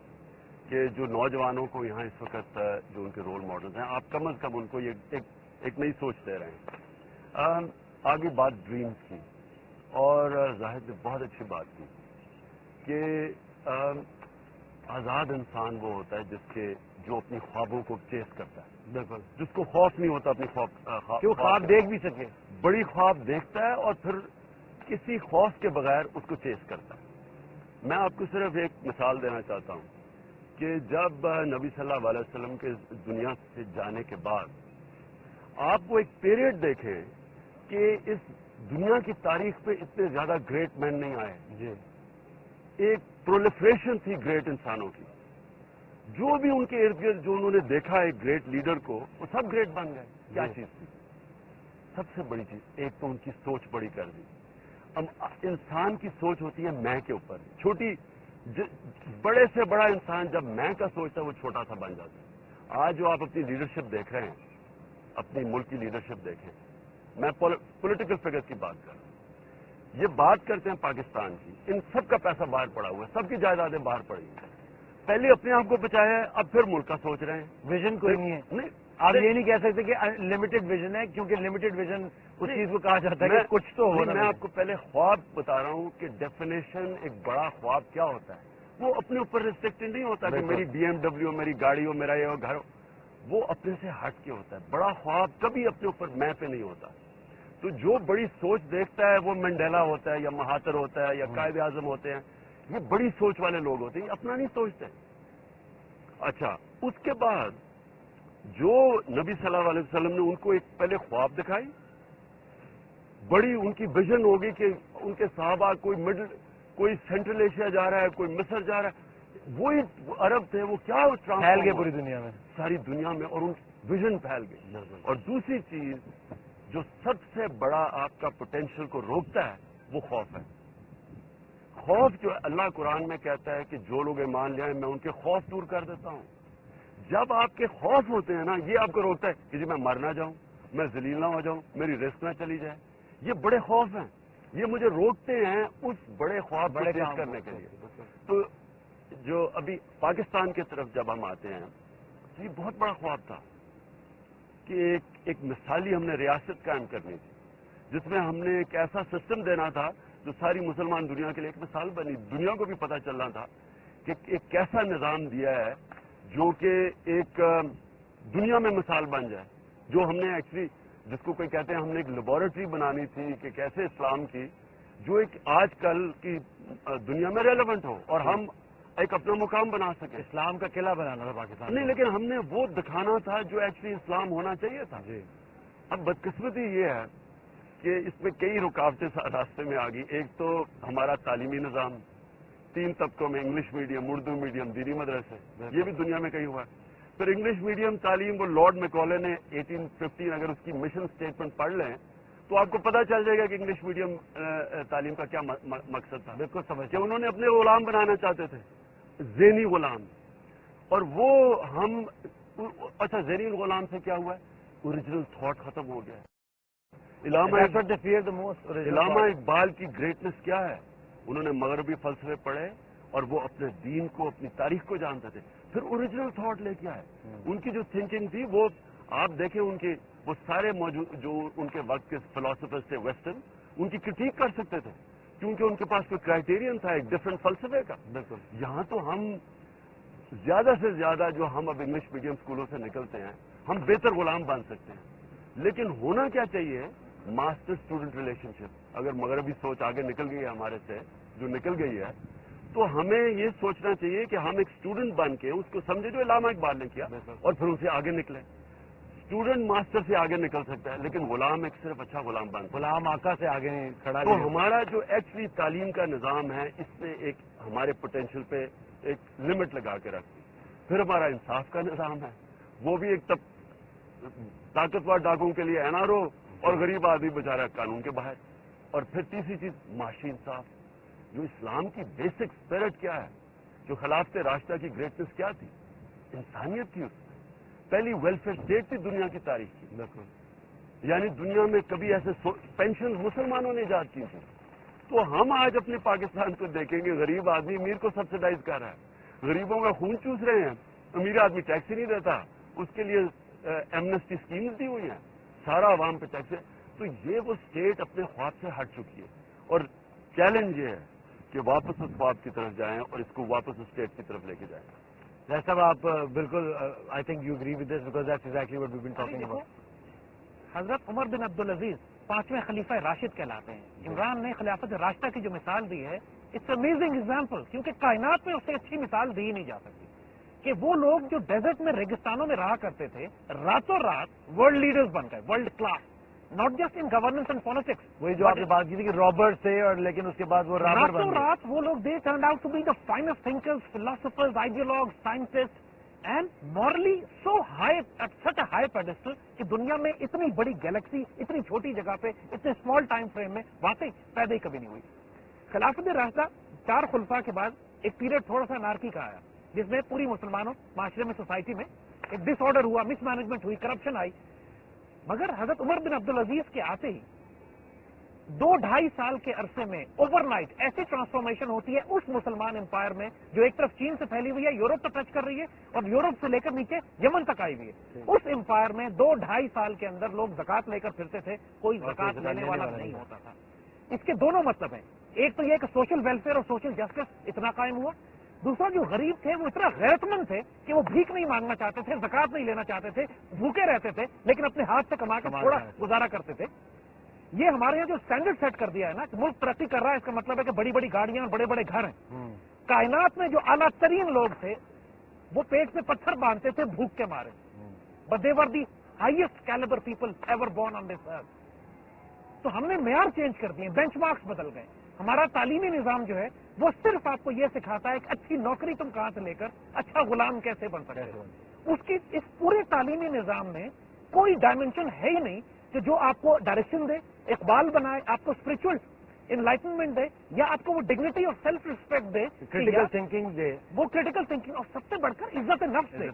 کہ جو نوجوانوں کو یہاں اس وقت جو ان کے رول ماڈلز ہیں, آپ کم از کم ان کو یہ ایک نئی سوچ دے رہے ہیں. آگے بات ڈریمز کی, اور زاہد نے بہت اچھی بات کی کہ آزاد انسان وہ ہوتا ہے جو اپنی خوابوں کو چیز کرتا ہے. بالکل, جس کو خوف نہیں ہوتا اپنی خواب دیکھ بھی سکے, بڑی خواب دیکھتا ہے اور پھر کسی خوف کے بغیر اس کو چیز کرتا ہے. میں آپ کو صرف ایک مثال دینا چاہتا ہوں کہ جب نبی صلی اللہ علیہ وسلم کے دنیا سے جانے کے بعد آپ وہ ایک پیریڈ دیکھیں کہ اس دنیا کی تاریخ پہ اتنے زیادہ گریٹ مین نہیں آئے. جی, ایک پرولیفریشن تھی گریٹ انسانوں کی, جو بھی ان کے ارد گرد جو انہوں نے دیکھا ایک گریٹ لیڈر کو, وہ سب گریٹ بن گئے. کیا چیز تھی؟ سب سے بڑی چیز, ایک تو ان کی سوچ بڑی کر دی. اب انسان کی سوچ ہوتی ہے میں کے اوپر, چھوٹی, بڑے سے بڑا انسان جب میں کا سوچتا ہے وہ چھوٹا سا بن جاتا ہے. آج جو آپ اپنی لیڈرشپ دیکھ رہے ہیں, اپنی ملک کی لیڈرشپ دیکھیں, میں پولیٹیکل فگر کی بات کر رہا ہوں, یہ بات کرتے ہیں پاکستان کی, ان سب کا پیسہ باہر پڑا ہوا ہے, سب کی جائیدادیں باہر پڑی ہیں. پہلے اپنے آپ کو بچایا ہے, اب پھر ملک کا سوچ رہے ہیں. ویژن کوئی نہیں ہے. نہیں, آپ یہ نہیں کہہ سکتے کہ لمیٹڈ ویژن ہے, کیونکہ لمیٹڈ ویژن اس چیز کو کہا جاتا ہے کہ کچھ تو ہو. میں آپ کو پہلے خواب بتا رہا ہوں کہ ڈیفینیشن ایک بڑا خواب کیا ہوتا ہے. وہ اپنے اوپر ریسٹرکٹڈ نہیں ہوتا کہ میری BMW ہو, میری گاڑی ہو, میرا یہ ہو, گھر ہو. وہ اپنے سے ہٹ کے ہوتا ہے. بڑا خواب کبھی اپنے اوپر میں پہ نہیں ہوتا. تو جو بڑی سوچ دیکھتا ہے وہ منڈیلا ہوتا ہے, یا مہاتر ہوتا ہے, یا قائد اعظم ہوتے ہیں. یہ بڑی سوچ والے لوگ ہوتے ہیں, اپنا نہیں سوچتے. اچھا, اس کے بعد جو نبی صلی اللہ علیہ وسلم نے ان کو ایک پہلے خواب دکھائی, بڑی ان کی ویژن ہوگی کہ ان کے صحابہ کوئی سینٹرل ایشیا جا رہا ہے, کوئی مصر جا رہا ہے, وہی عرب تھے, وہ کیا پھیل گئے پوری دنیا میں, ساری دنیا میں, اور ان ویژن پھیل گئی. اور دوسری چیز جو سب سے بڑا آپ کا پوٹینشیل کو روکتا ہے وہ خوف ہے. خوف جو اللہ قرآن میں کہتا ہے کہ جو لوگ ایمان لے آئے میں ان کے خوف دور کر دیتا ہوں. جب آپ کے خوف ہوتے ہیں نا, یہ آپ کو روکتا ہے کہ جی میں مر نہ جاؤں, میں ذلیل نہ ہو جاؤں, میری رزق نہ چلی جائے. یہ بڑے خوف ہیں, یہ مجھے روکتے ہیں اس بڑے خوف کو پیش کرنے کے لیے. تو جو ابھی پاکستان کی طرف جب ہم آتے ہیں, یہ بہت بڑا خواب تھا کہ ایک مثالی ہم نے ریاست قائم کرنی تھی, جس میں ہم نے ایک ایسا سسٹم دینا تھا جو ساری مسلمان دنیا کے لیے ایک مثال بنی. دنیا کو بھی پتہ چلنا تھا کہ ایک کیسا نظام دیا ہے جو کہ ایک دنیا میں مثال بن جائے. جو ہم نے ایکچولی, جس کو کوئی کہتے ہیں, ہم نے ایک لیبارٹری بنانی تھی کہ کیسے اسلام کی جو ایک آج کل کی دنیا میں ریلیونٹ ہو, اور ہم ایک اپنا مقام بنا سکیں. اسلام کا قلعہ بنانا تھا پاکستان نہیں, لیکن ہم نے وہ دکھانا تھا جو ایکچولی اسلام ہونا چاہیے تھا. جی. اب بدقسمتی یہ ہے کہ اس میں کئی رکاوٹیں راستے میں آ گئی. ایک تو ہمارا تعلیمی نظام 3 طبقوں میں, انگلش میڈیم, اردو میڈیم, دینی مدرسے, یہ بھی دنیا میں کہیں ہوا ہے. پھر انگلش میڈیم تعلیم, وہ لارڈ میکالے نے 1815 اگر اس کی مشن اسٹیٹمنٹ پڑھ لیں تو آپ کو پتہ چل جائے گا کہ انگلش میڈیم تعلیم کا کیا مقصد تھا. بالکل سمجھ کہ انہوں نے اپنے غلام بنانا چاہتے تھے, ذہنی غلام. اور وہ ہم, اچھا ذہنی غلام سے کیا ہوا ہے, اوریجنل تھاٹ ختم ہو گیا ہے. علامہ اقبال کی گریٹنس کیا ہے, انہوں نے مغربی فلسفے پڑھے اور وہ اپنے دین کو, اپنی تاریخ کو جانتے تھے. پھر اوریجنل تھاٹ لے کے آئے. ان کی جو تھنکنگ تھی وہ آپ دیکھیں, ان کے وہ سارے موجود جو ان کے وقت کے فلاسفرز تھے ویسٹرن, ان کی کرٹیک کر سکتے تھے کیونکہ ان کے پاس کوئی کرائٹیرین تھا ایک ڈفرینٹ فلسفے کا. بالکل. یہاں تو ہم زیادہ سے زیادہ جو ہم اب انگلش میڈیم اسکولوں سے نکلتے ہیں, ہم بہتر غلام بن سکتے ہیں. لیکن ہونا کیا چاہیے, ماسٹر اسٹوڈنٹ ریلیشن شپ. اگر مغربی سوچ آگے نکل گئی ہے ہمارے سے, جو نکل گئی ہے, تو ہمیں یہ سوچنا چاہیے کہ ہم ایک اسٹوڈنٹ بن کے اس کو سمجھے جو علامہ اقبال نے کیا, اور پھر ان سے آگے نکلیں. اسٹوڈنٹ ماسٹر سے آگے نکل سکتا ہے, لیکن غلام ایک صرف اچھا غلام بن, غلام آقا سے آگے کھڑا. تو ہمارا جو ایکچولی تعلیم کا نظام ہے, اس نے ایک ہمارے پوٹینشیل پہ ایک لمٹ لگا کے رکھ دی. پھر ہمارا انصاف کا نظام ہے, وہ بھی ایک طاقتور ڈاکوں کے لیے این آر او, اور غریب آدمی بیچارہ قانون کے باہر. اور پھر تیسری چیز معاشی انصاف, جو اسلام کی بیسک اسپرٹ کیا ہے, جو خلافت راشدہ کی گریٹنس کیا تھی, انسانیت تھی. اس میں پہلی ویلفیئر اسٹیٹ تھی دنیا کی تاریخ کی. بالکل. یعنی دنیا میں کبھی ایسے پینشن مسلمانوں نے ایجاد کی تھی. تو ہم آج اپنے پاکستان کو دیکھیں گے, غریب آدمی امیر کو سبسڈائز کر رہا ہے, غریبوں کا خون چوس رہے ہیں. امیر آدمی ٹیکس ہی نہیں دیتا, اس کے لیے ایمنسٹی اسکیمز دی ہوئی ہیں, سارا عوام پہ ٹیکس ہے. تو یہ وہ اسٹیٹ اپنے خواب سے ہٹ چکی ہے. اور چیلنج یہ ہے کہ واپس اس خواب کی طرف جائیں اور اس کو واپس اسٹیٹ کی طرف لے کے جائیں. صاحب آپ بالکل, I think you agree with this because that's exactly what we been talking about. Hazrat Umar بن عبدالعزیز 5ویں خلیفہ راشد کہلاتے ہیں. عمران نے خلافت راشدہ کی جو مثال دی ہے, اٹس امیزنگ ایگزامپل, کیونکہ کائنات میں اس سے اچھی مثال دی نہیں جا سکتی. کہ وہ لوگ جو ڈیزرٹ میں, ریگستانوں میں رہا کرتے تھے, راتوں رات ورلڈ لیڈرز بن گئے, world class, not just in governance and politics. وہی جو آپ نے بات کی تھی کہ رابرٹ تھے, اور لیکن اس کے بعد وہ رابر بن راتوں گئے. رات وہ لوگ, they turned out to be the finest thinkers, philosophers, ideologues, scientist, and morally so high, at such a high pedestal کہ دنیا میں اتنی بڑی گیلیکسی اتنی چھوٹی جگہ پہ اتنے اسمال ٹائم فریم میں واقعی پیدا ہی کبھی نہیں ہوئی. خلافت راشدہ 4 خلفاء کے بعد ایک پیریڈ تھوڑا سا انارکی کا آیا, جس میں پوری مسلمانوں معاشرے میں, سوسائٹی میں ایک ڈس آرڈر ہوا, مس مینجمنٹ ہوئی, کرپشن آئی. مگر حضرت عمر بن عبدالعزیز کے آتے ہی 2-2.5 سال کے عرصے میں اوور نائٹ ایسی ٹرانسفارمیشن ہوتی ہے اس مسلمان امپائر میں, جو ایک طرف چین سے پھیلی ہوئی ہے, یورپ تک ٹچ کر رہی ہے, اور یورپ سے لے کر نیچے یمن تک آئی ہوئی ہے. اس امپائر میں 2-2.5 سال کے اندر لوگ زکات لے کر پھرتے تھے, کوئی زکات لینے والا نہیں ہوتا تھا. اس کے دونوں مطلب ہیں, ایک تو یہ کہ سوشل ویلفیئر اور سوشل جسٹس اتنا قائم ہوا, دوسرا جو غریب تھے وہ اتنا غیرت مند تھے کہ وہ بھیک نہیں مانگنا چاہتے تھے, زکات نہیں لینا چاہتے تھے, بھوکے رہتے تھے, لیکن اپنے ہاتھ سے کما کے تھوڑا گزارا کرتے تھے. یہ ہمارے یہاں جو اسٹینڈرڈ سیٹ کر دیا ہے نا کہ ملک ترقی کر رہا ہے, اس کا مطلب ہے کہ بڑی بڑی گاڑیاں اور بڑے بڑے گھر ہیں. کائنات میں جو اعلیٰ ترین لوگ تھے وہ پیٹ میں پتھر باندھتے تھے بھوک کے مارے, but they were the highest calibre people ever born on this earth. تو ہم نے معیار چینج کر دیے, بینچ مارکس بدل گئے. ہمارا تعلیمی نظام جو ہے وہ صرف آپ کو یہ سکھاتا ہے کہ اچھی نوکری تم کہاں سے لے کر اچھا غلام کیسے بن سکتے ہو. اس کی اس پورے تعلیمی نظام میں کوئی ڈائمینشن ہے ہی نہیں کہ جو آپ کو ڈائریکشن دے, اقبال بنائے, آپ کو اسپرچل انلائٹنمنٹ دے, یا آپ کو وہ ڈگنیٹی اور self respect they, critical thinking they, وہ کریٹیکل تھنکنگ, اور سب سے بڑھ کر عزت نفس دے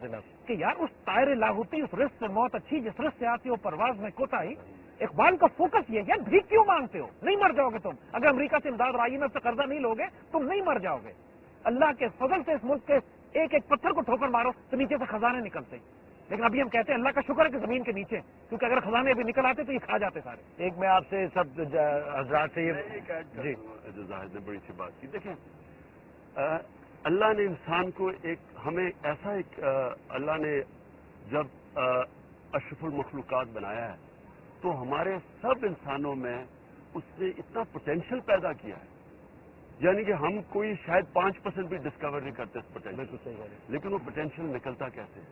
کہ یار اس طائر لاہوتی, اس رزق سے موت اچھی جس رزق سے آتی ہو پرواز میں کوتاہی. اقبال کا فوکس یہ ہے, بھیک کیوں مانگتے ہو, نہیں مر جاؤ گے تم. اگر امریکہ سے امداد اور IMF سے قرضہ نہیں لوگے تم نہیں مر جاؤ گے. اللہ کے فضل سے اس ملک کے ایک ایک پتھر کو ٹھوکر مارو تو نیچے سے خزانے نکلتے. لیکن ابھی ہم کہتے ہیں اللہ کا شکر ہے کہ زمین کے نیچے, کیونکہ اگر خزانے ابھی نکل آتے تو یہ کھا جاتے سارے. ایک میں آپ سے سب حضرات سے جی زاہد نے بڑی سی بات کی. دیکھیں, اللہ نے انسان کو ایک, ہمیں ایسا ایک, اللہ نے جب اشرف المخلوقات بنایا ہے تو ہمارے سب انسانوں میں اس نے اتنا پوٹینشیل پیدا کیا ہے یعنی کہ ہم کوئی شاید 5% بھی ڈسکور نہیں کرتے اس پوٹینشیل. بالکل صحیح کہہ رہے ہیں. لیکن وہ پوٹینشیل نکلتا کیسے ہے؟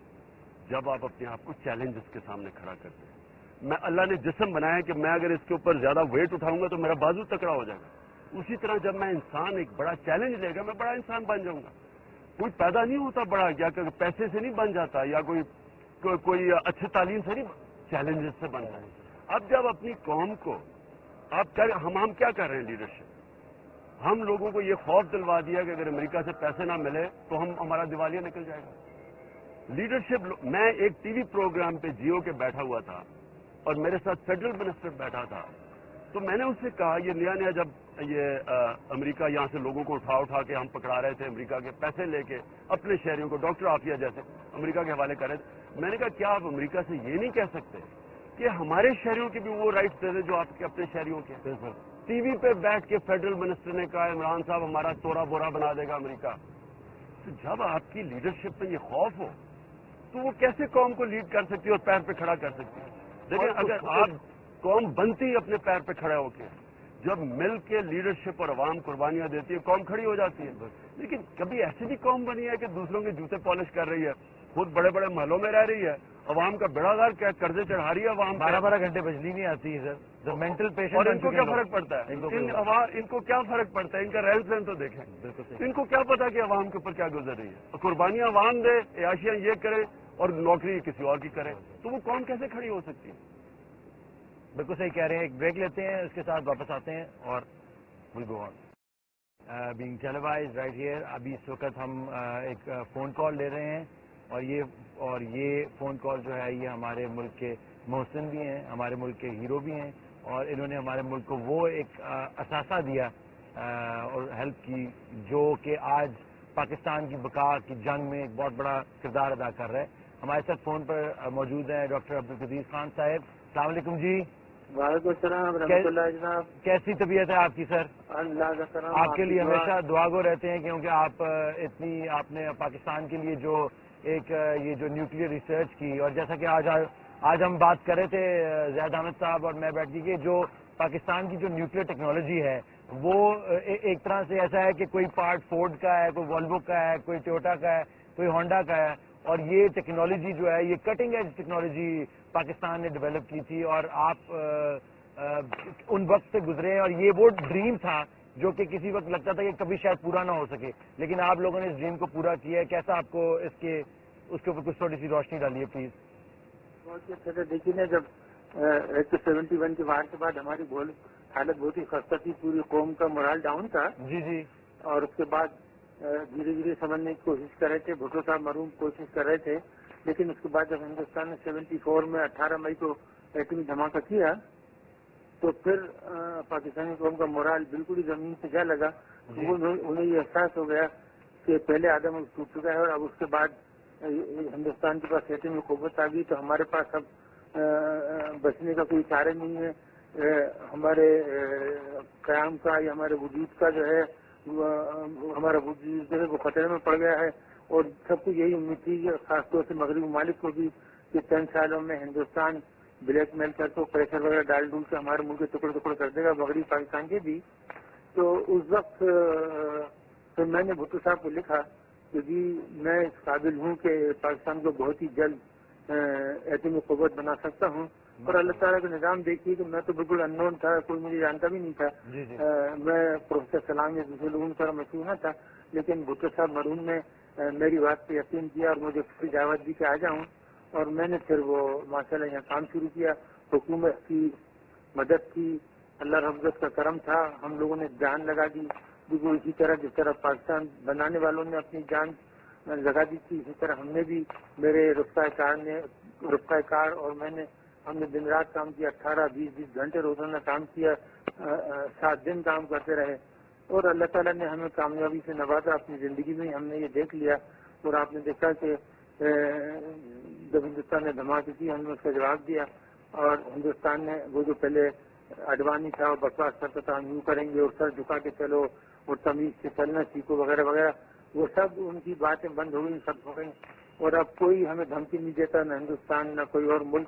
جب آپ اپنے آپ کو چیلنجز کے سامنے کھڑا کرتے ہیں. میں اللہ نے جسم بنایا کہ میں اگر اس کے اوپر زیادہ ویٹ اٹھاؤں گا تو میرا بازو تکڑا ہو جائے گا. اسی طرح جب میں انسان ایک بڑا چیلنج لے گا میں بڑا انسان بن جاؤں گا. کوئی پیدا نہیں ہوتا بڑا، یا کہ پیسے سے نہیں بن جاتا، یا کوئی اچھی تعلیم سے نہیں، چیلنجز سے بن جائے. اب جب اپنی قوم کو ہم کیا کر رہے ہیں لیڈرشپ، ہم لوگوں کو یہ خوف دلوا دیا کہ اگر امریکہ سے پیسے نہ ملے تو ہمارا دیوالیہ نکل جائے گا. لیڈرشپ، میں ایک ٹی وی پروگرام پہ جیو کے بیٹھا ہوا تھا اور میرے ساتھ فیڈرل منسٹر بیٹھا تھا، تو میں نے اس سے کہا یہ نیا جب یہ امریکہ یہاں سے لوگوں کو اٹھا کے ہم پکڑا رہے تھے، امریکہ کے پیسے لے کے اپنے شہریوں کو ڈاکٹر عافیہ جیسے امریکہ کے حوالے کر رہے تھے. میں نے کہا کیا آپ امریکہ سے یہ نہیں کہہ سکتے کہ ہمارے شہریوں کے بھی وہ رائٹس دے دیں جو آپ کے اپنے شہریوں کے؟ ٹی وی پہ بیٹھ کے فیڈرل منسٹر نے کہا عمران صاحب ہمارا تورا بورا بنا دے گا امریکہ. تو جب آپ کی لیڈرشپ میں یہ خوف ہو تو وہ کیسے قوم کو لیڈ کر سکتی ہے اور پیر پہ کھڑا کر سکتی ہے؟ لیکن اگر آپ قوم بنتی اپنے پیر پہ کھڑے ہو کے، جب مل کے لیڈرشپ اور عوام قربانیاں دیتی ہے قوم کھڑی ہو جاتی ہے. لیکن کبھی ایسی بھی قوم بنی ہے کہ دوسروں کے جوتے پالش کر رہی ہے، خود بڑے بڑے محلوں میں رہ رہی ہے، عوام کا بیڑا غرق ہے، قرضے چڑھا رہی ہے عوام. 12 گھنٹے بجلی نہیں آتی ہے سر. Mental patient. اور ان کو کیا فرق پڑتا ہے؟ ان کو کیا فرق پڑتا ہے؟ ان کا رہن سہن تو دیکھیں. ان کو کیا پتا کہ عوام کے اوپر کیا گزر رہی ہے؟ قربانیاں عوام دے، عیاشیاں یہ کرے اور نوکری کسی اور کی کرے، تو وہ قوم کیسے کھڑی ہو سکتی ہے؟ بالکل صحیح کہہ رہے ہیں. ایک بریک لیتے ہیں، اس کے ساتھ واپس آتے ہیں اور we'll go on. Being televised right here. ابھی اس وقت ہم ایک فون کال لے رہے ہیں اور یہ فون کال جو ہے یہ ہمارے ملک کے محسن بھی ہیں، ہمارے ملک کے ہیرو بھی ہیں، اور انہوں نے ہمارے ملک کو وہ ایک اثاثہ دیا اور ہیلپ کی جو کہ آج پاکستان کی بقا کی جنگ میں ایک بہت بڑا کردار ادا کر رہا ہے. ہمارے ساتھ فون پر موجود ہیں ڈاکٹر عبدالقدیر خان صاحب. السلام علیکم جی. وعلیکم السلام رحمۃ اللہ جناب. کیسی طبیعت ہے آپ کی سر؟ اللہ کا کرم. آپ کے لیے ہمیشہ دعا گو رہتے ہیں کیونکہ آپ نے پاکستان کے لیے جو ایک یہ جو نیوکلیئر ریسرچ کی، اور جیسا کہ آج ہم بات کر رہے تھے زید احمد صاحب اور میں بیٹھ کے، جو پاکستان کی جو نیوکلیئر ٹیکنالوجی ہے وہ ایک طرح سے ایسا ہے کہ کوئی پارٹ فورڈ کا ہے، کوئی والوو کا ہے، کوئی ٹویوٹا کا ہے، کوئی ہونڈا کا ہے، اور یہ ٹیکنالوجی جو ہے یہ کٹنگ ایج ٹیکنالوجی پاکستان نے ڈیولپ کی تھی، اور آپ ان وقت سے گزرے ہیں، اور یہ وہ ڈریم تھا جو کہ کسی وقت لگتا تھا کہ کبھی شاید پورا نہ ہو سکے، لیکن آپ لوگوں نے اس ڈریم کو پورا کیا ہے. کیسا آپ کو اس کے اوپر کچھ تھوڑی سی روشنی ڈالیے پلیز. بہت اچھا تھا. دیکھیے نا، جب 71 کے وار کے بعد ہماری حالت بہت ہی خستہ تھی، پوری قوم کا مورال ڈاؤن تھا. جی. اور اس کے بعد دھیرے دھیرے سمجھنے کی کوشش کر رہے تھے، بھٹو صاحب مرحوم کوشش کر رہے تھے، لیکن اس کے بعد جب ہندوستان نے 74 میں 18 مئی کو ایٹمی دھماکہ کیا تو پھر پاکستانی قوم کا مورال بالکل ہی زمین سے جا لگا. انہیں یہ احساس ہو گیا کہ پہلے آدم ٹوٹ چکا ہے، اور اب اس کے بعد ہندوستان کے پاس ایٹمی قوت آ گئی تو ہمارے پاس اب بچنے کا کوئی چارہ نہیں ہے. ہمارے قیام کا یا ہمارے وجود کا جو ہے ہمارا وجود جو ہے وہ خطرے میں پڑ گیا ہے. اور سب کو یہی امید تھی کہ خاص طور سے مغربی ممالک کو بھی کہ 10 سالوں میں ہندوستان بلیک میل کر کے پریشر وغیرہ ڈال ڈول کے ہمارے ملک کے ٹکڑے کر دے گا، مغربی پاکستان کے بھی. تو اس وقت پھر میں نے بھٹو صاحب کو لکھا کہ جی میں اس قابل ہوں کہ پاکستان کو بہت ہی جلد ایٹمی قوت بنا سکتا ہوں. اور اللہ تعالیٰ کا نظام دیکھیے کہ میں تو بالکل ان نون تھا، کوئی مجھے جانتا بھی نہیں تھا. میں پروفیسر سلام یا دوسرے لوگوں کی طرح مشہور نہ تھا، لیکن بھٹو صاحب مرحوم نے میری بات پہ یقین کیا اور مجھے پوری دعوت دی کہ آ جاؤں. اور میں نے پھر وہ ماشاءاللہ یہاں کام شروع کیا. حکومت کی مدد کی، اللہ رحمت کا کرم تھا، ہم لوگوں نے جان لگا دی. بالکل اسی طرح جس طرح پاکستان بنانے والوں نے اپنی جان لگا دی تھی، اسی طرح ہم نے بھی، میرے رفقۂ کار اور میں نے، ہم نے دن رات کام کیا، 18-20 گھنٹے روزانہ کام کیا، 7 دن کام کرتے رہے. اور اللہ تعالیٰ نے ہمیں کامیابی سے نوازا. اپنی زندگی میں ہم نے یہ دیکھ لیا. اور آپ نے دیکھا کہ جب ہندوستان نے دھماکے کی ہم نے اس کا جواب دیا. اور ہندوستان نے وہ جو پہلے اڈوانی تھا اور بکواس کرتا تھا ہم یوں کریں گے اور سر جھکا کے چلو اور تمیز سے چلنا سیکھو وغیرہ وغیرہ، وہ سب ان کی باتیں بند ہو گئی، سب ہو گئی. اور اب کوئی ہمیں دھمکی نہیں دیتا، نہ ہندوستان نہ کوئی اور ملک.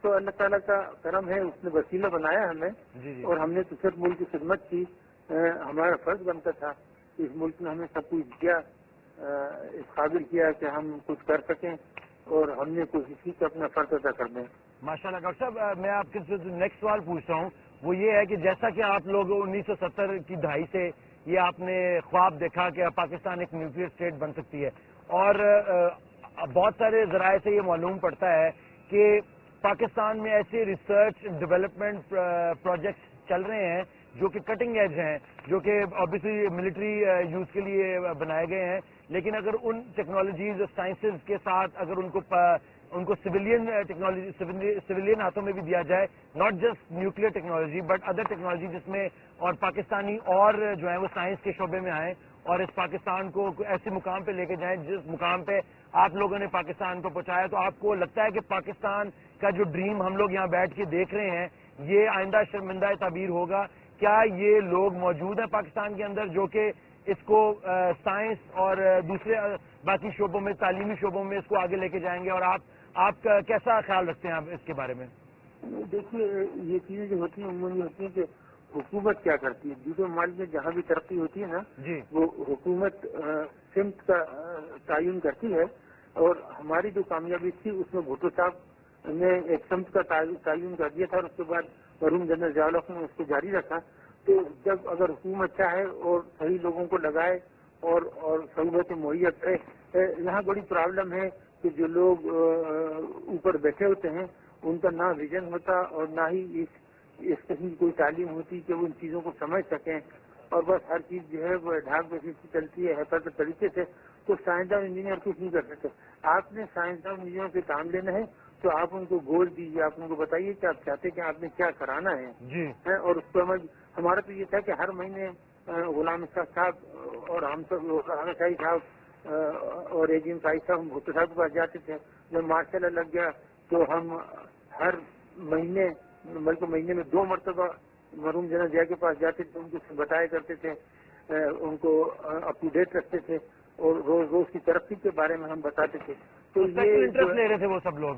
تو اللہ تعالیٰ کا کرم ہے، اس نے وسیلہ بنایا ہمیں. اور ہم نے تو صرف ملک کی خدمت کی، ہمارا فرض بنتا تھا کہ اس ملک نے ہمیں سب کچھ دیا، اس قابل کیا کہ ہم کچھ کر سکیں، اور ہم نے کوشش کی کہ اپنا فرض ادا کر دیں. ماشاء اللہ. ڈاکٹر صاحب میں آپ سے نیکسٹ سوال پوچھتا ہوں، وہ یہ ہے کہ جیسا کہ آپ لوگ 1970 کی دہائی سے یہ آپ نے خواب دیکھا کہ پاکستان ایک نیوکلیئر اسٹیٹ بن سکتی ہے، اور بہت سارے ذرائع سے یہ معلوم پڑتا ہے کہ پاکستان میں ایسے ریسرچ ڈیولپمنٹ پروجیکٹس چل رہے ہیں جو کہ کٹنگ ایج ہیں، جو کہ آبویسلی ملٹری یوز کے لیے بنائے گئے ہیں، لیکن اگر ان ٹیکنالوجیز اور سائنسز کے ساتھ اگر ان کو سویلین ٹیکنالوجی سویلین ہاتھوں میں بھی دیا جائے، not just nuclear technology but other technology جس میں اور پاکستانی اور جو ہے وہ سائنس کے شعبے میں آئیں اور اس پاکستان کو ایسے مقام پہ لے کے جائیں جس مقام پہ آپ لوگوں نے پاکستان کو پہنچایا، تو آپ کو لگتا ہے کہ پاکستان کا جو ڈریم ہم لوگ یہاں بیٹھ کے دیکھ رہے ہیں یہ آئندہ شرمندہ تعبیر ہوگا؟ کیا یہ لوگ موجود ہیں پاکستان کے اندر جو کہ اس کو سائنس اور دوسرے باقی شعبوں میں، تعلیمی شعبوں میں اس کو آگے لے کے جائیں گے، اور آپ کیسا خیال رکھتے ہیں آپ اس کے بارے میں؟ دیکھیے، یہ چیزیں جو ہوتی ہیں عموماً ہوتی ہیں کہ حکومت کیا کرتی ہے. دوسرے ممالک میں جہاں بھی ترقی ہوتی ہے نا، جی وہ حکومت سمت کا تعین کرتی ہے، اور ہماری جو کامیابی تھی اس میں بھٹو صاحب نے ایک سمت کا تعین کر دیا تھا، اور اس کے بعد مرحوم جنرل ضیاء الحق نے اس کو جاری رکھا. تو جب اگر حکومت چاہے اور صحیح لوگوں کو لگائے اور سہولتیں مہیا کرے، یہاں بڑی پرابلم ہے کہ جو لوگ اوپر بیٹھے ہوتے ہیں ان کا نہ ویژن ہوتا اور نہ ہی اس قسم کی کوئی تعلیم ہوتی کہ وہ ان چیزوں کو سمجھ سکیں، اور بس ہر چیز جو ہے وہ ڈھاک بیٹھی چلتی ہے حیثیت طریقے سے. تو سائنسدان انجینئر کچھ نہیں کر سکتے. آپ نے سائنسدان انجینئر سے کام لینا ہے تو آپ ان کو گول دیجیے، آپ ان کو بتائیے کہ آپ چاہتے ہیں کہ آپ نے کیا کرانا ہے جی اور اس کو ہمارا تو یہ تھا کہ ہر مہینے غلام اسحاق صاحب اور ہم سب رانا شاہی صاحب اور ایجیم شاہی صاحب بھٹو صاحب کے پاس جاتے تھے. جب ماشاء اللہ لگ گیا تو ہم ہر مہینے بلکہ مہینے میں 2 مرتبہ مرحوم جنرل ضیاء کے پاس جاتے تھے، ان کو بتایا کرتے تھے، ان کو اپ ٹو ڈیٹ رکھتے تھے، اور روز روز کی ترقی کے بارے میں ہم بتاتے تھے. تو یہ انٹرسٹ لے رہے تھے وہ سب لوگ.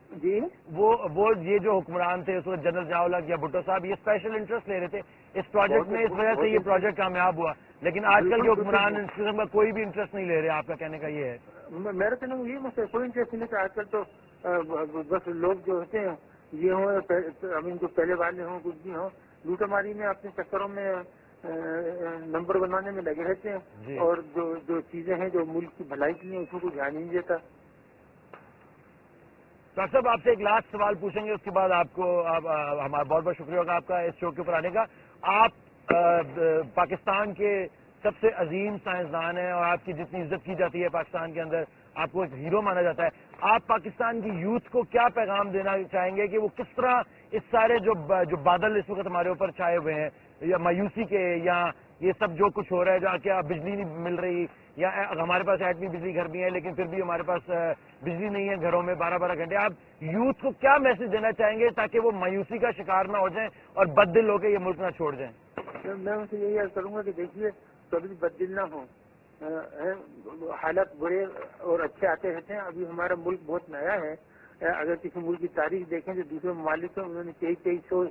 جی وہ یہ جو حکمران تھے اس وقت جنرل ضیاء الحق یا بھٹو صاحب یہ اسپیشل انٹرسٹ لے رہے تھے اس پروجیکٹ میں، اس وجہ سے یہ پروجیکٹ کامیاب ہوا. لیکن آج کل کے حکمران اس قسم کا کوئی بھی انٹرسٹ نہیں لے رہے. آپ کا کہنے کا یہ ہے؟ میرا کہنا یہی مسئلہ، کوئی انٹرسٹ نہیں تھا. آج کل تو بس لوگ جو ہوتے ہیں یہ ہوں جو پہلے والے ہوں کچھ بھی ہوں، لوٹا ماری میں اپنے چکروں میں نمبر بنانے میں لگے رہتے ہیں، اور جو چیزیں ہیں جو ملک کی بھلائی کے لیے اس میں کوئی دھیان نہیں دیتا. ڈاکٹر صاحب آپ سے ایک لاسٹ سوال پوچھیں گے، اس کے بعد آپ کو ہمارا بہت بہت شکریہ ہوگا آپ کا اس شو کے اوپر آنے کا. آپ پاکستان کے سب سے عظیم سائنسدان ہیں اور آپ کی جتنی عزت کی جاتی ہے پاکستان کے اندر آپ کو ایک ہیرو مانا جاتا ہے. آپ پاکستان کی یوتھ کو کیا پیغام دینا چاہیں گے کہ وہ کس طرح اس سارے جو بادل اس وقت ہمارے اوپر چھائے ہوئے ہیں یا مایوسی کے یا یہ سب جو کچھ ہو رہا ہے، جو کیا بجلی نہیں مل رہی یا ہمارے پاس ایٹمی بجلی گھر بھی ہے لیکن پھر بھی ہمارے پاس بجلی نہیں ہے گھروں میں 12 گھنٹے، آپ یوتھ کو کیا میسج دینا چاہیں گے تاکہ وہ مایوسی کا شکار نہ ہو جائیں اور بد دل ہو کے یہ ملک نہ چھوڑ جائیں؟ میں ان سے یہی عرض کروں گا کہ دیکھیے کبھی بد دل نہ ہو، حالات برے اور اچھے آتے رہتے ہیں. ابھی ہمارا ملک بہت نیا ہے. اگر کسی ملک کی تاریخ دیکھیں تو دوسرے ممالک میں انہوں نے 2300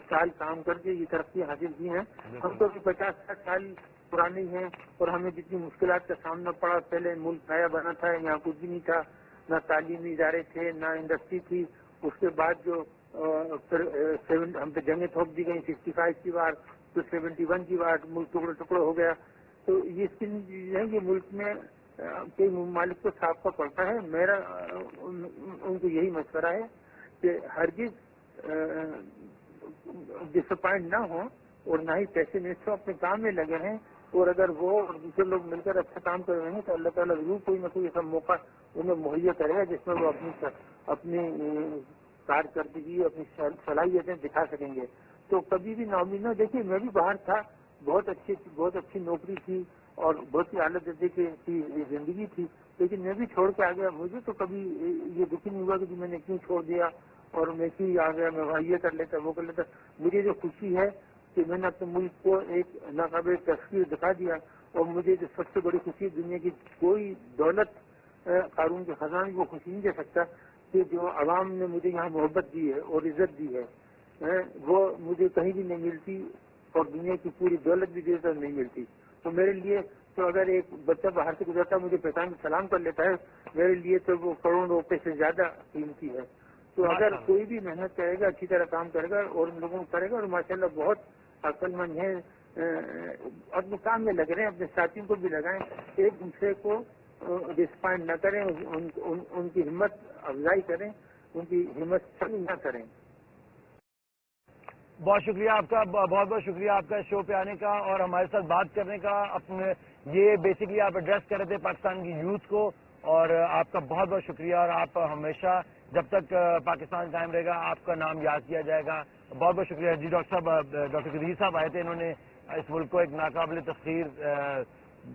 سال کام کر کے یہ ترقی حاصل کی ہیں. ہم تو ابھی 50-60 سال پرانی ہیں اور ہمیں جتنی مشکلات کا سامنا پڑا. پہلے ملک نیا بنا تھا، یہاں کچھ بھی نہیں تھا، نہ تعلیمی ادارے تھے نہ انڈسٹری تھی. اس کے بعد جو ہم پہ جنگیں تھوپ دی گئی 65 کی بار، تو 71 کی بار ملک ٹکڑے ٹکڑے ہو گیا. تو یہ اس کی ہے کہ ملک میں کئی ممالک کو سابقہ پڑتا ہے. میرا ان کو یہی مشورہ ہے کہ ہرگز ڈسپوائنٹ نہ ہو اور نہ ہی پیسے میں اپنے کام میں لگے ہیں. اور اگر وہ اور دوسرے لوگ مل کر اچھا کام کر رہے ہیں تو اللہ تعالیٰ ضرور کوئی نہ کوئی ایسا موقع انہیں مہیا کرے گا جس میں وہ اپنی کارکردگی اپنی صلاحیتیں دکھا سکیں گے. تو کبھی بھی ناامید نہ. دیکھیے میں بھی باہر تھا، بہت اچھی نوکری تھی اور بہت ہی اعلیٰ درجے کی زندگی تھی، لیکن میں بھی چھوڑ کے آ گیا. مجھے تو کبھی یہ دکھی نہیں ہوا کہ میں نے کیوں چھوڑ دیا اور میں کیوں آ گیا، میں وہاں یہ کر لیتا وہ کر لیتا. مجھے جو خوشی ہے کہ میں نے اپنے ملک کو ایک ناقابل تصویر دکھا دیا. اور مجھے جو سب سے بڑی خوشی دنیا کی کوئی دولت قارون کے خزانے کو خوشی نہیں دے سکتا کہ جو عوام نے مجھے یہاں محبت دی ہے اور عزت دی ہے وہ مجھے کہیں بھی نہیں ملتی. اور دنیا کی پوری دولت بھی دے تو نہیں ملتی. تو میرے لیے تو اگر ایک بچہ باہر سے گزرتا مجھے پہچان کے سلام کر لیتا ہے, میرے لیے تو وہ کروڑوں روپے سے زیادہ قیمتی ہے. تو اگر کوئی بھی محنت کرے گا, اچھی طرح کام کرے گا اور ان لوگوں کو کرے گا, اور ماشاءاللہ بہت عقل مند ہیں, اپنے کام میں لگ رہے ہیں, اپنے ساتھیوں کو بھی لگائیں, ایک دوسرے کو ڈسپائنٹ نہ کریں, ان کی ہمت افزائی کریں, ان کی ہمت کمی نہ کریں. بہت شکریہ آپ کا, بہت بہت شکریہ آپ کا شو پہ آنے کا اور ہمارے ساتھ بات کرنے کا. اپنے یہ بیسکلی آپ ایڈریس کر رہے تھے پاکستان کی یوتھ کو, اور آپ کا بہت بہت شکریہ. اور آپ ہمیشہ جب تک پاکستان قائم رہے گا آپ کا نام یاد کیا جائے گا. بہت بہت شکریہ. جی ڈاکٹر صاحب, ڈاکٹر قدیر صاحب آئے تھے, انہوں نے اس ملک کو ایک ناقابل تسخیر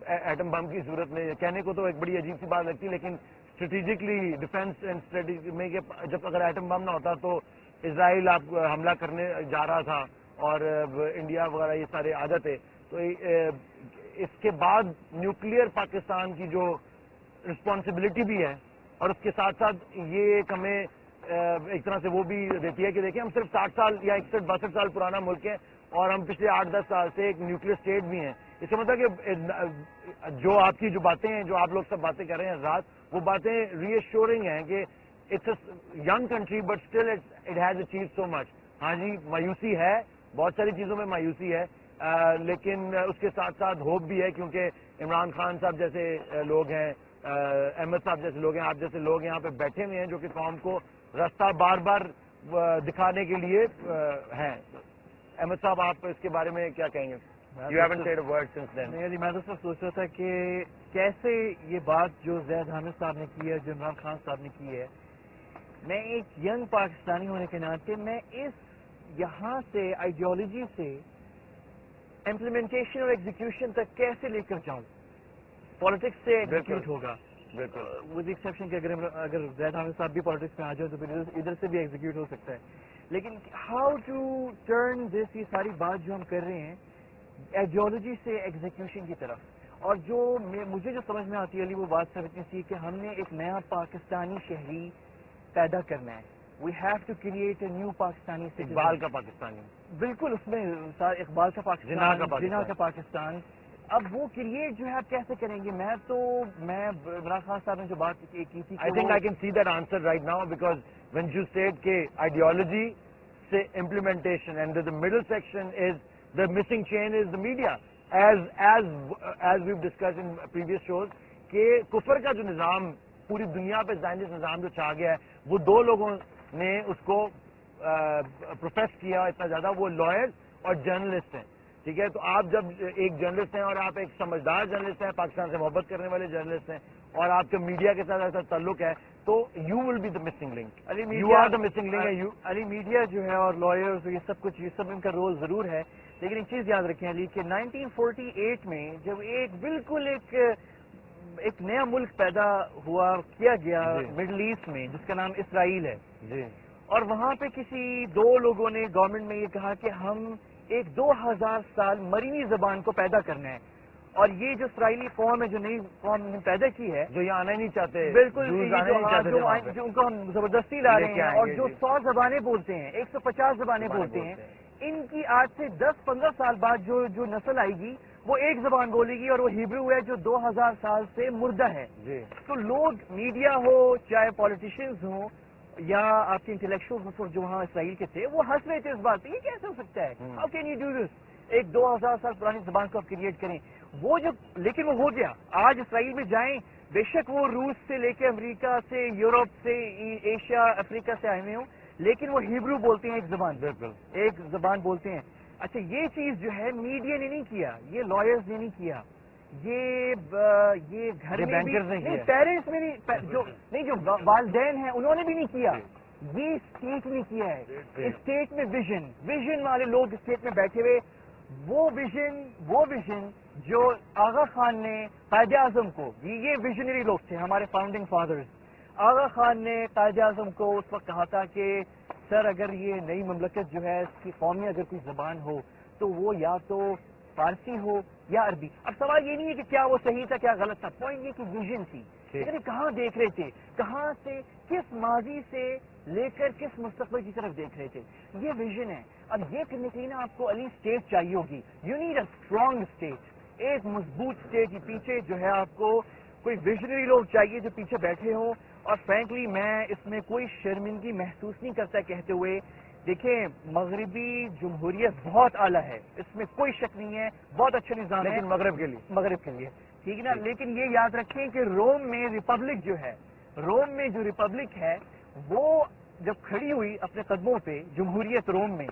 ایٹم بم کی صورت میں, کہنے کو تو ایک بڑی عجیب سی بات لگتی ہے, لیکن اسٹریٹجکلی ڈیفینس اینڈ اسٹریٹجی میں جب اگر ایٹم بم نہ ہوتا تو اسرائیل آپ حملہ کرنے جا رہا تھا, اور انڈیا وغیرہ یہ سارے عادت ہے. تو اس کے بعد نیوکلیئر پاکستان کی جو رسپانسبلٹی بھی ہے, اور اس کے ساتھ ساتھ یہ ایک ہمیں ایک طرح سے وہ بھی دیتی ہے کہ دیکھیں ہم صرف 60 سال یا 61-62 سال پرانا ملک ہے, اور ہم پچھلے 8-10 سال سے ایک نیوکلیئر اسٹیٹ بھی ہیں. اس کا مطلب کہ جو آپ کی جو باتیں ہیں, جو آپ لوگ سب باتیں کر رہے ہیں رات, وہ باتیں ری ایشورنگ ہیں کہ it's a young country but still it has achieve so much. ہاں جی, مایوسی ہے, بہت ساری چیزوں میں مایوسی ہے, لیکن اس کے ساتھ ساتھ ہوپ بھی ہے, کیونکہ عمران خان صاحب جیسے لوگ ہیں, احمد صاحب جیسے لوگ ہیں, آپ جیسے لوگ یہاں پہ بیٹھے ہوئے ہیں جو کہ قوم کو راستہ بار بار دکھانے کے لیے ہیں. احمد صاحب, آپ اس کے بارے میں کیا کہیں گے؟ میں تو سب سوچ رہا تھا کہ کیسے یہ بات جو زید حامد صاحب نے کی ہے, جو عمران خان صاحب نے کی ہے, میں ایک ینگ پاکستانی ہونے کے ناطے میں اس یہاں سے آئیڈیالوجی سے امپلیمنٹیشن اور ایگزیکیوشن تک کیسے لے کر جاؤں. پالیٹکس سے ایگزیکیوٹ ہوگا, ود ایکسیپشن کہ اگر زید حامد صاحب بھی پالیٹکس میں آ جائے تو پھر ادھر سے بھی ایگزیکیوٹ ہو سکتا ہے. لیکن ہاؤ ٹو ٹرن دس, یہ ساری بات جو ہم کر رہے ہیں آئیڈیالوجی سے ایگزیکیوشن کی طرف. اور جو مجھے جو سمجھ میں آتی ہے علی, وہ بات صرف اتنی سی کہ ہم نے ایک نیا پاکستانی شہری پیدا کرنا ہے. We have to create a new Pakistani, Iqbal کا پاکستانی, بالکل اس میں اقبال کا پاکستان, جناح کا پاکستان. اب وہ کریٹ جو ہے آپ کیسے کریں گے؟ میں عمران خان صاحب نے جو بات کی تھی, I think I can see that answer right now, because when you said کہ ideology سے implementation and the middle section is the missing chain is the media, as we've discussed in previous shows, کہ کفر کا جو نظام پوری دنیا پہ زائنسٹ نظام جو چھا گیا ہے, وہ دو لوگوں نے اس کو پروفیس کیا اتنا زیادہ, وہ لائرز اور جرنلسٹ ہیں. ٹھیک ہے, تو آپ جب ایک جرنلسٹ ہیں اور آپ ایک سمجھدار جرنلسٹ ہیں, پاکستان سے محبت کرنے والے جرنلسٹ ہیں, اور آپ کے میڈیا کے ساتھ ایسا تعلق ہے, تو you will be the missing link. You are the missing link. Ali media جو ہے اور لائرز, یہ سب کچھ, یہ سب ان کا رول ضرور ہے, لیکن ایک چیز یاد رکھیں علی کہ 1948 میں جب ایک بالکل ایک نیا ملک پیدا ہوا, کیا گیا مڈل ایسٹ میں, جس کا نام اسرائیل ہے, اور وہاں پہ کسی دو لوگوں نے گورنمنٹ میں یہ کہا کہ ہم ایک 2000 سال مرینی زبان کو پیدا کرنا ہے, اور یہ جو اسرائیلی قوم ہے, جو نئی قوم نے پیدا کی ہے, جو یہ آنا ہی نہیں چاہتے, بالکل جو ان کو ہم زبردستی لا رہے ہیں, اور جو 100 زبانیں بولتے ہیں, 150 زبانیں بولتے ہیں, ان کی آج سے 10-15 سال بعد جو نسل آئے گی وہ ایک زبان بولے گی, اور وہ ہیبرو ہے جو 2000 سال سے مردہ ہے. تو لوگ, میڈیا ہو, چاہے پالیٹیشینز ہوں, یا آپ کے انٹلیکچوئل جو وہاں اسرائیل کے تھے, وہ ہنس رہے تھے اس بات پہ, یہ کیسے ہو سکتا ہے, how can you do this, ایک 2000 سال پرانی زبان کو آپ کریٹ کریں. وہ جو, لیکن وہ ہو گیا. آج اسرائیل میں جائیں, بے شک وہ روس سے لے کے امریکہ سے, یورپ سے, ایشیا, افریقہ سے آئے ہوئے ہوں, لیکن وہ ہیبرو بولتے ہیں, ایک زبان بولتے ہیں. اچھا, یہ چیز جو ہے میڈیا نے نہیں کیا, یہ لائرز نے نہیں کیا, یہ گھر میں بھی نہیں, پیرنٹس میں نہیں, جو والدین ہیں انہوں نے بھی نہیں کیا, یہ اسٹیٹ نے کیا ہے. اسٹیٹ میں ویژن والے لوگ اسٹیٹ میں بیٹھے ہوئے, وہ ویژن جو آغا خان نے قائد اعظم کو, یہ ویژنری لوگ تھے ہمارے فاؤنڈنگ فادرز. آغا خان نے قائد اعظم کو اس وقت کہا تھا کہ سر اگر یہ نئی مملکت جو ہے, اس کی قومی اگر کوئی زبان ہو تو وہ یا تو فارسی ہو یا عربی. اب سوال یہ نہیں ہے کہ کیا وہ صحیح تھا کیا غلط تھا, پوائنٹ یہ کہ ویژن تھی. لیکن کہاں دیکھ رہے تھے, کہاں سے, کس ماضی سے لے کر کس مستقبل کی طرف دیکھ رہے تھے. یہ ویژن ہے. اب یہ کرنے کے لیے نا آپ کو علی اسٹیٹ چاہیے ہوگی. You need a strong state, ایک مضبوط اسٹیٹ کے پیچھے جو ہے آپ کو کوئی ویژنری لوگ چاہیے جو پیچھے بیٹھے ہوں. اور فرینکلی میں اس میں کوئی شرمندگی محسوس نہیں کرتا کہتے ہوئے. دیکھیں مغربی جمہوریت بہت اعلیٰ ہے, اس میں کوئی شک نہیں ہے, بہت اچھا نظام ہے مغرب کے لیے ٹھیک ہے نا. لیکن یہ یاد رکھیں کہ روم میں ریپبلک جو ہے, روم میں جو ریپبلک ہے وہ جب کھڑی ہوئی اپنے قدموں پہ جمہوریت روم میں,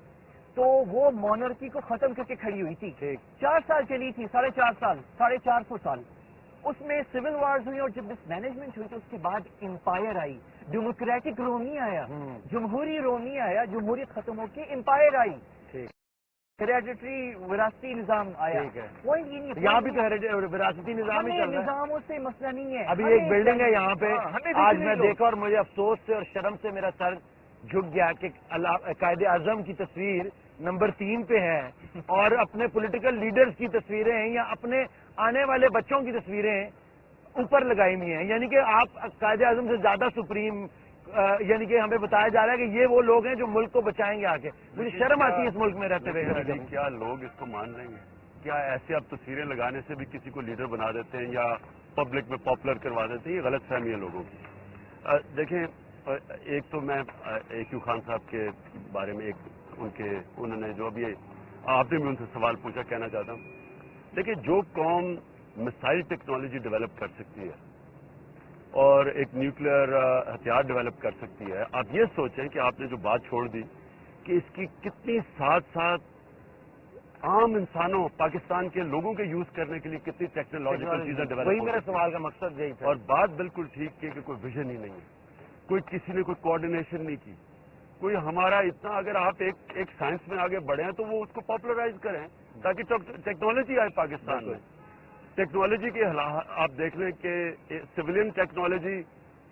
تو وہ مونرکی کو ختم کر کے کھڑی ہوئی تھی. 4 سال چلی تھی, 4.5 سال, 450 سال. اس میں سول وارز ہوئی اور جب ڈس مینجمنٹ ہوئی تو اس کے بعد امپائر آئی. ڈیموکریٹک روم نہیں آیا, جمہوری روم نہیں آیا, جمہوریت ختم ہو کے امپائر آئی, ہیریڈیٹری وراثتی نظام آیا. پوائنٹ یہ نہیں, یہاں بھی تو وراثتی نظام ہی چل رہا ہے. نظاموں سے مسئلہ نہیں ہے. ابھی ایک بلڈنگ ہے یہاں پہ, آج میں دیکھا اور مجھے افسوس سے اور شرم سے میرا سر جھک گیا کہ قائد اعظم کی تصویر نمبر 3 پہ ہے اور اپنے پولیٹیکل لیڈرز کی تصویریں ہیں یا اپنے آنے والے بچوں کی تصویریں اوپر لگائی ہوئی ہیں. یعنی کہ آپ قائد اعظم سے زیادہ سپریم, یعنی کہ ہمیں بتایا جا رہا ہے کہ یہ وہ لوگ ہیں جو ملک کو بچائیں گے آگے. مجھے شرم آتی ہے اس ملک میں رہتے ہوئے. کیا لوگ اس کو مان رہے ہیں؟ کیا ایسے آپ تصویریں لگانے سے بھی کسی کو لیڈر بنا دیتے ہیں یا پبلک میں پاپولر کروا دیتے ہیں؟ یہ غلط فہمی ہے لوگوں کی. دیکھیں, ایک تو میں AQ خان صاحب کے بارے میں انہوں نے جو ابھی آپ نے بھی ان سے سوال پوچھا کہنا چاہتا ہوں. دیکھیں, جو قوم مسائل ٹیکنالوجی ڈیولپ کر سکتی ہے اور ایک نیوکلیئر ہتھیار ڈیولپ کر سکتی ہے, آپ یہ سوچیں کہ آپ نے جو بات چھوڑ دی کہ اس کی کتنی ساتھ عام انسانوں, پاکستان کے لوگوں کے یوز کرنے کے لیے کتنی ٹیکنالوجیکل چیزیں ڈیولپ. وہی میرے سوال کا مقصد یہی تھا. اور بات بالکل ٹھیک کی کہ کوئی ویژن ہی نہیں ہے, کوئی کسی نے کوئی کوآرڈینیشن نہیں کی. کوئی ہمارا اتنا, اگر آپ ایک سائنس میں آگے بڑھے ہیں تو وہ اس کو پاپولرائز کریں تاکہ ٹیکنالوجی آئے پاکستان میں. ٹیکنالوجی کے آپ دیکھ لیں کہ سویلین ٹیکنالوجی,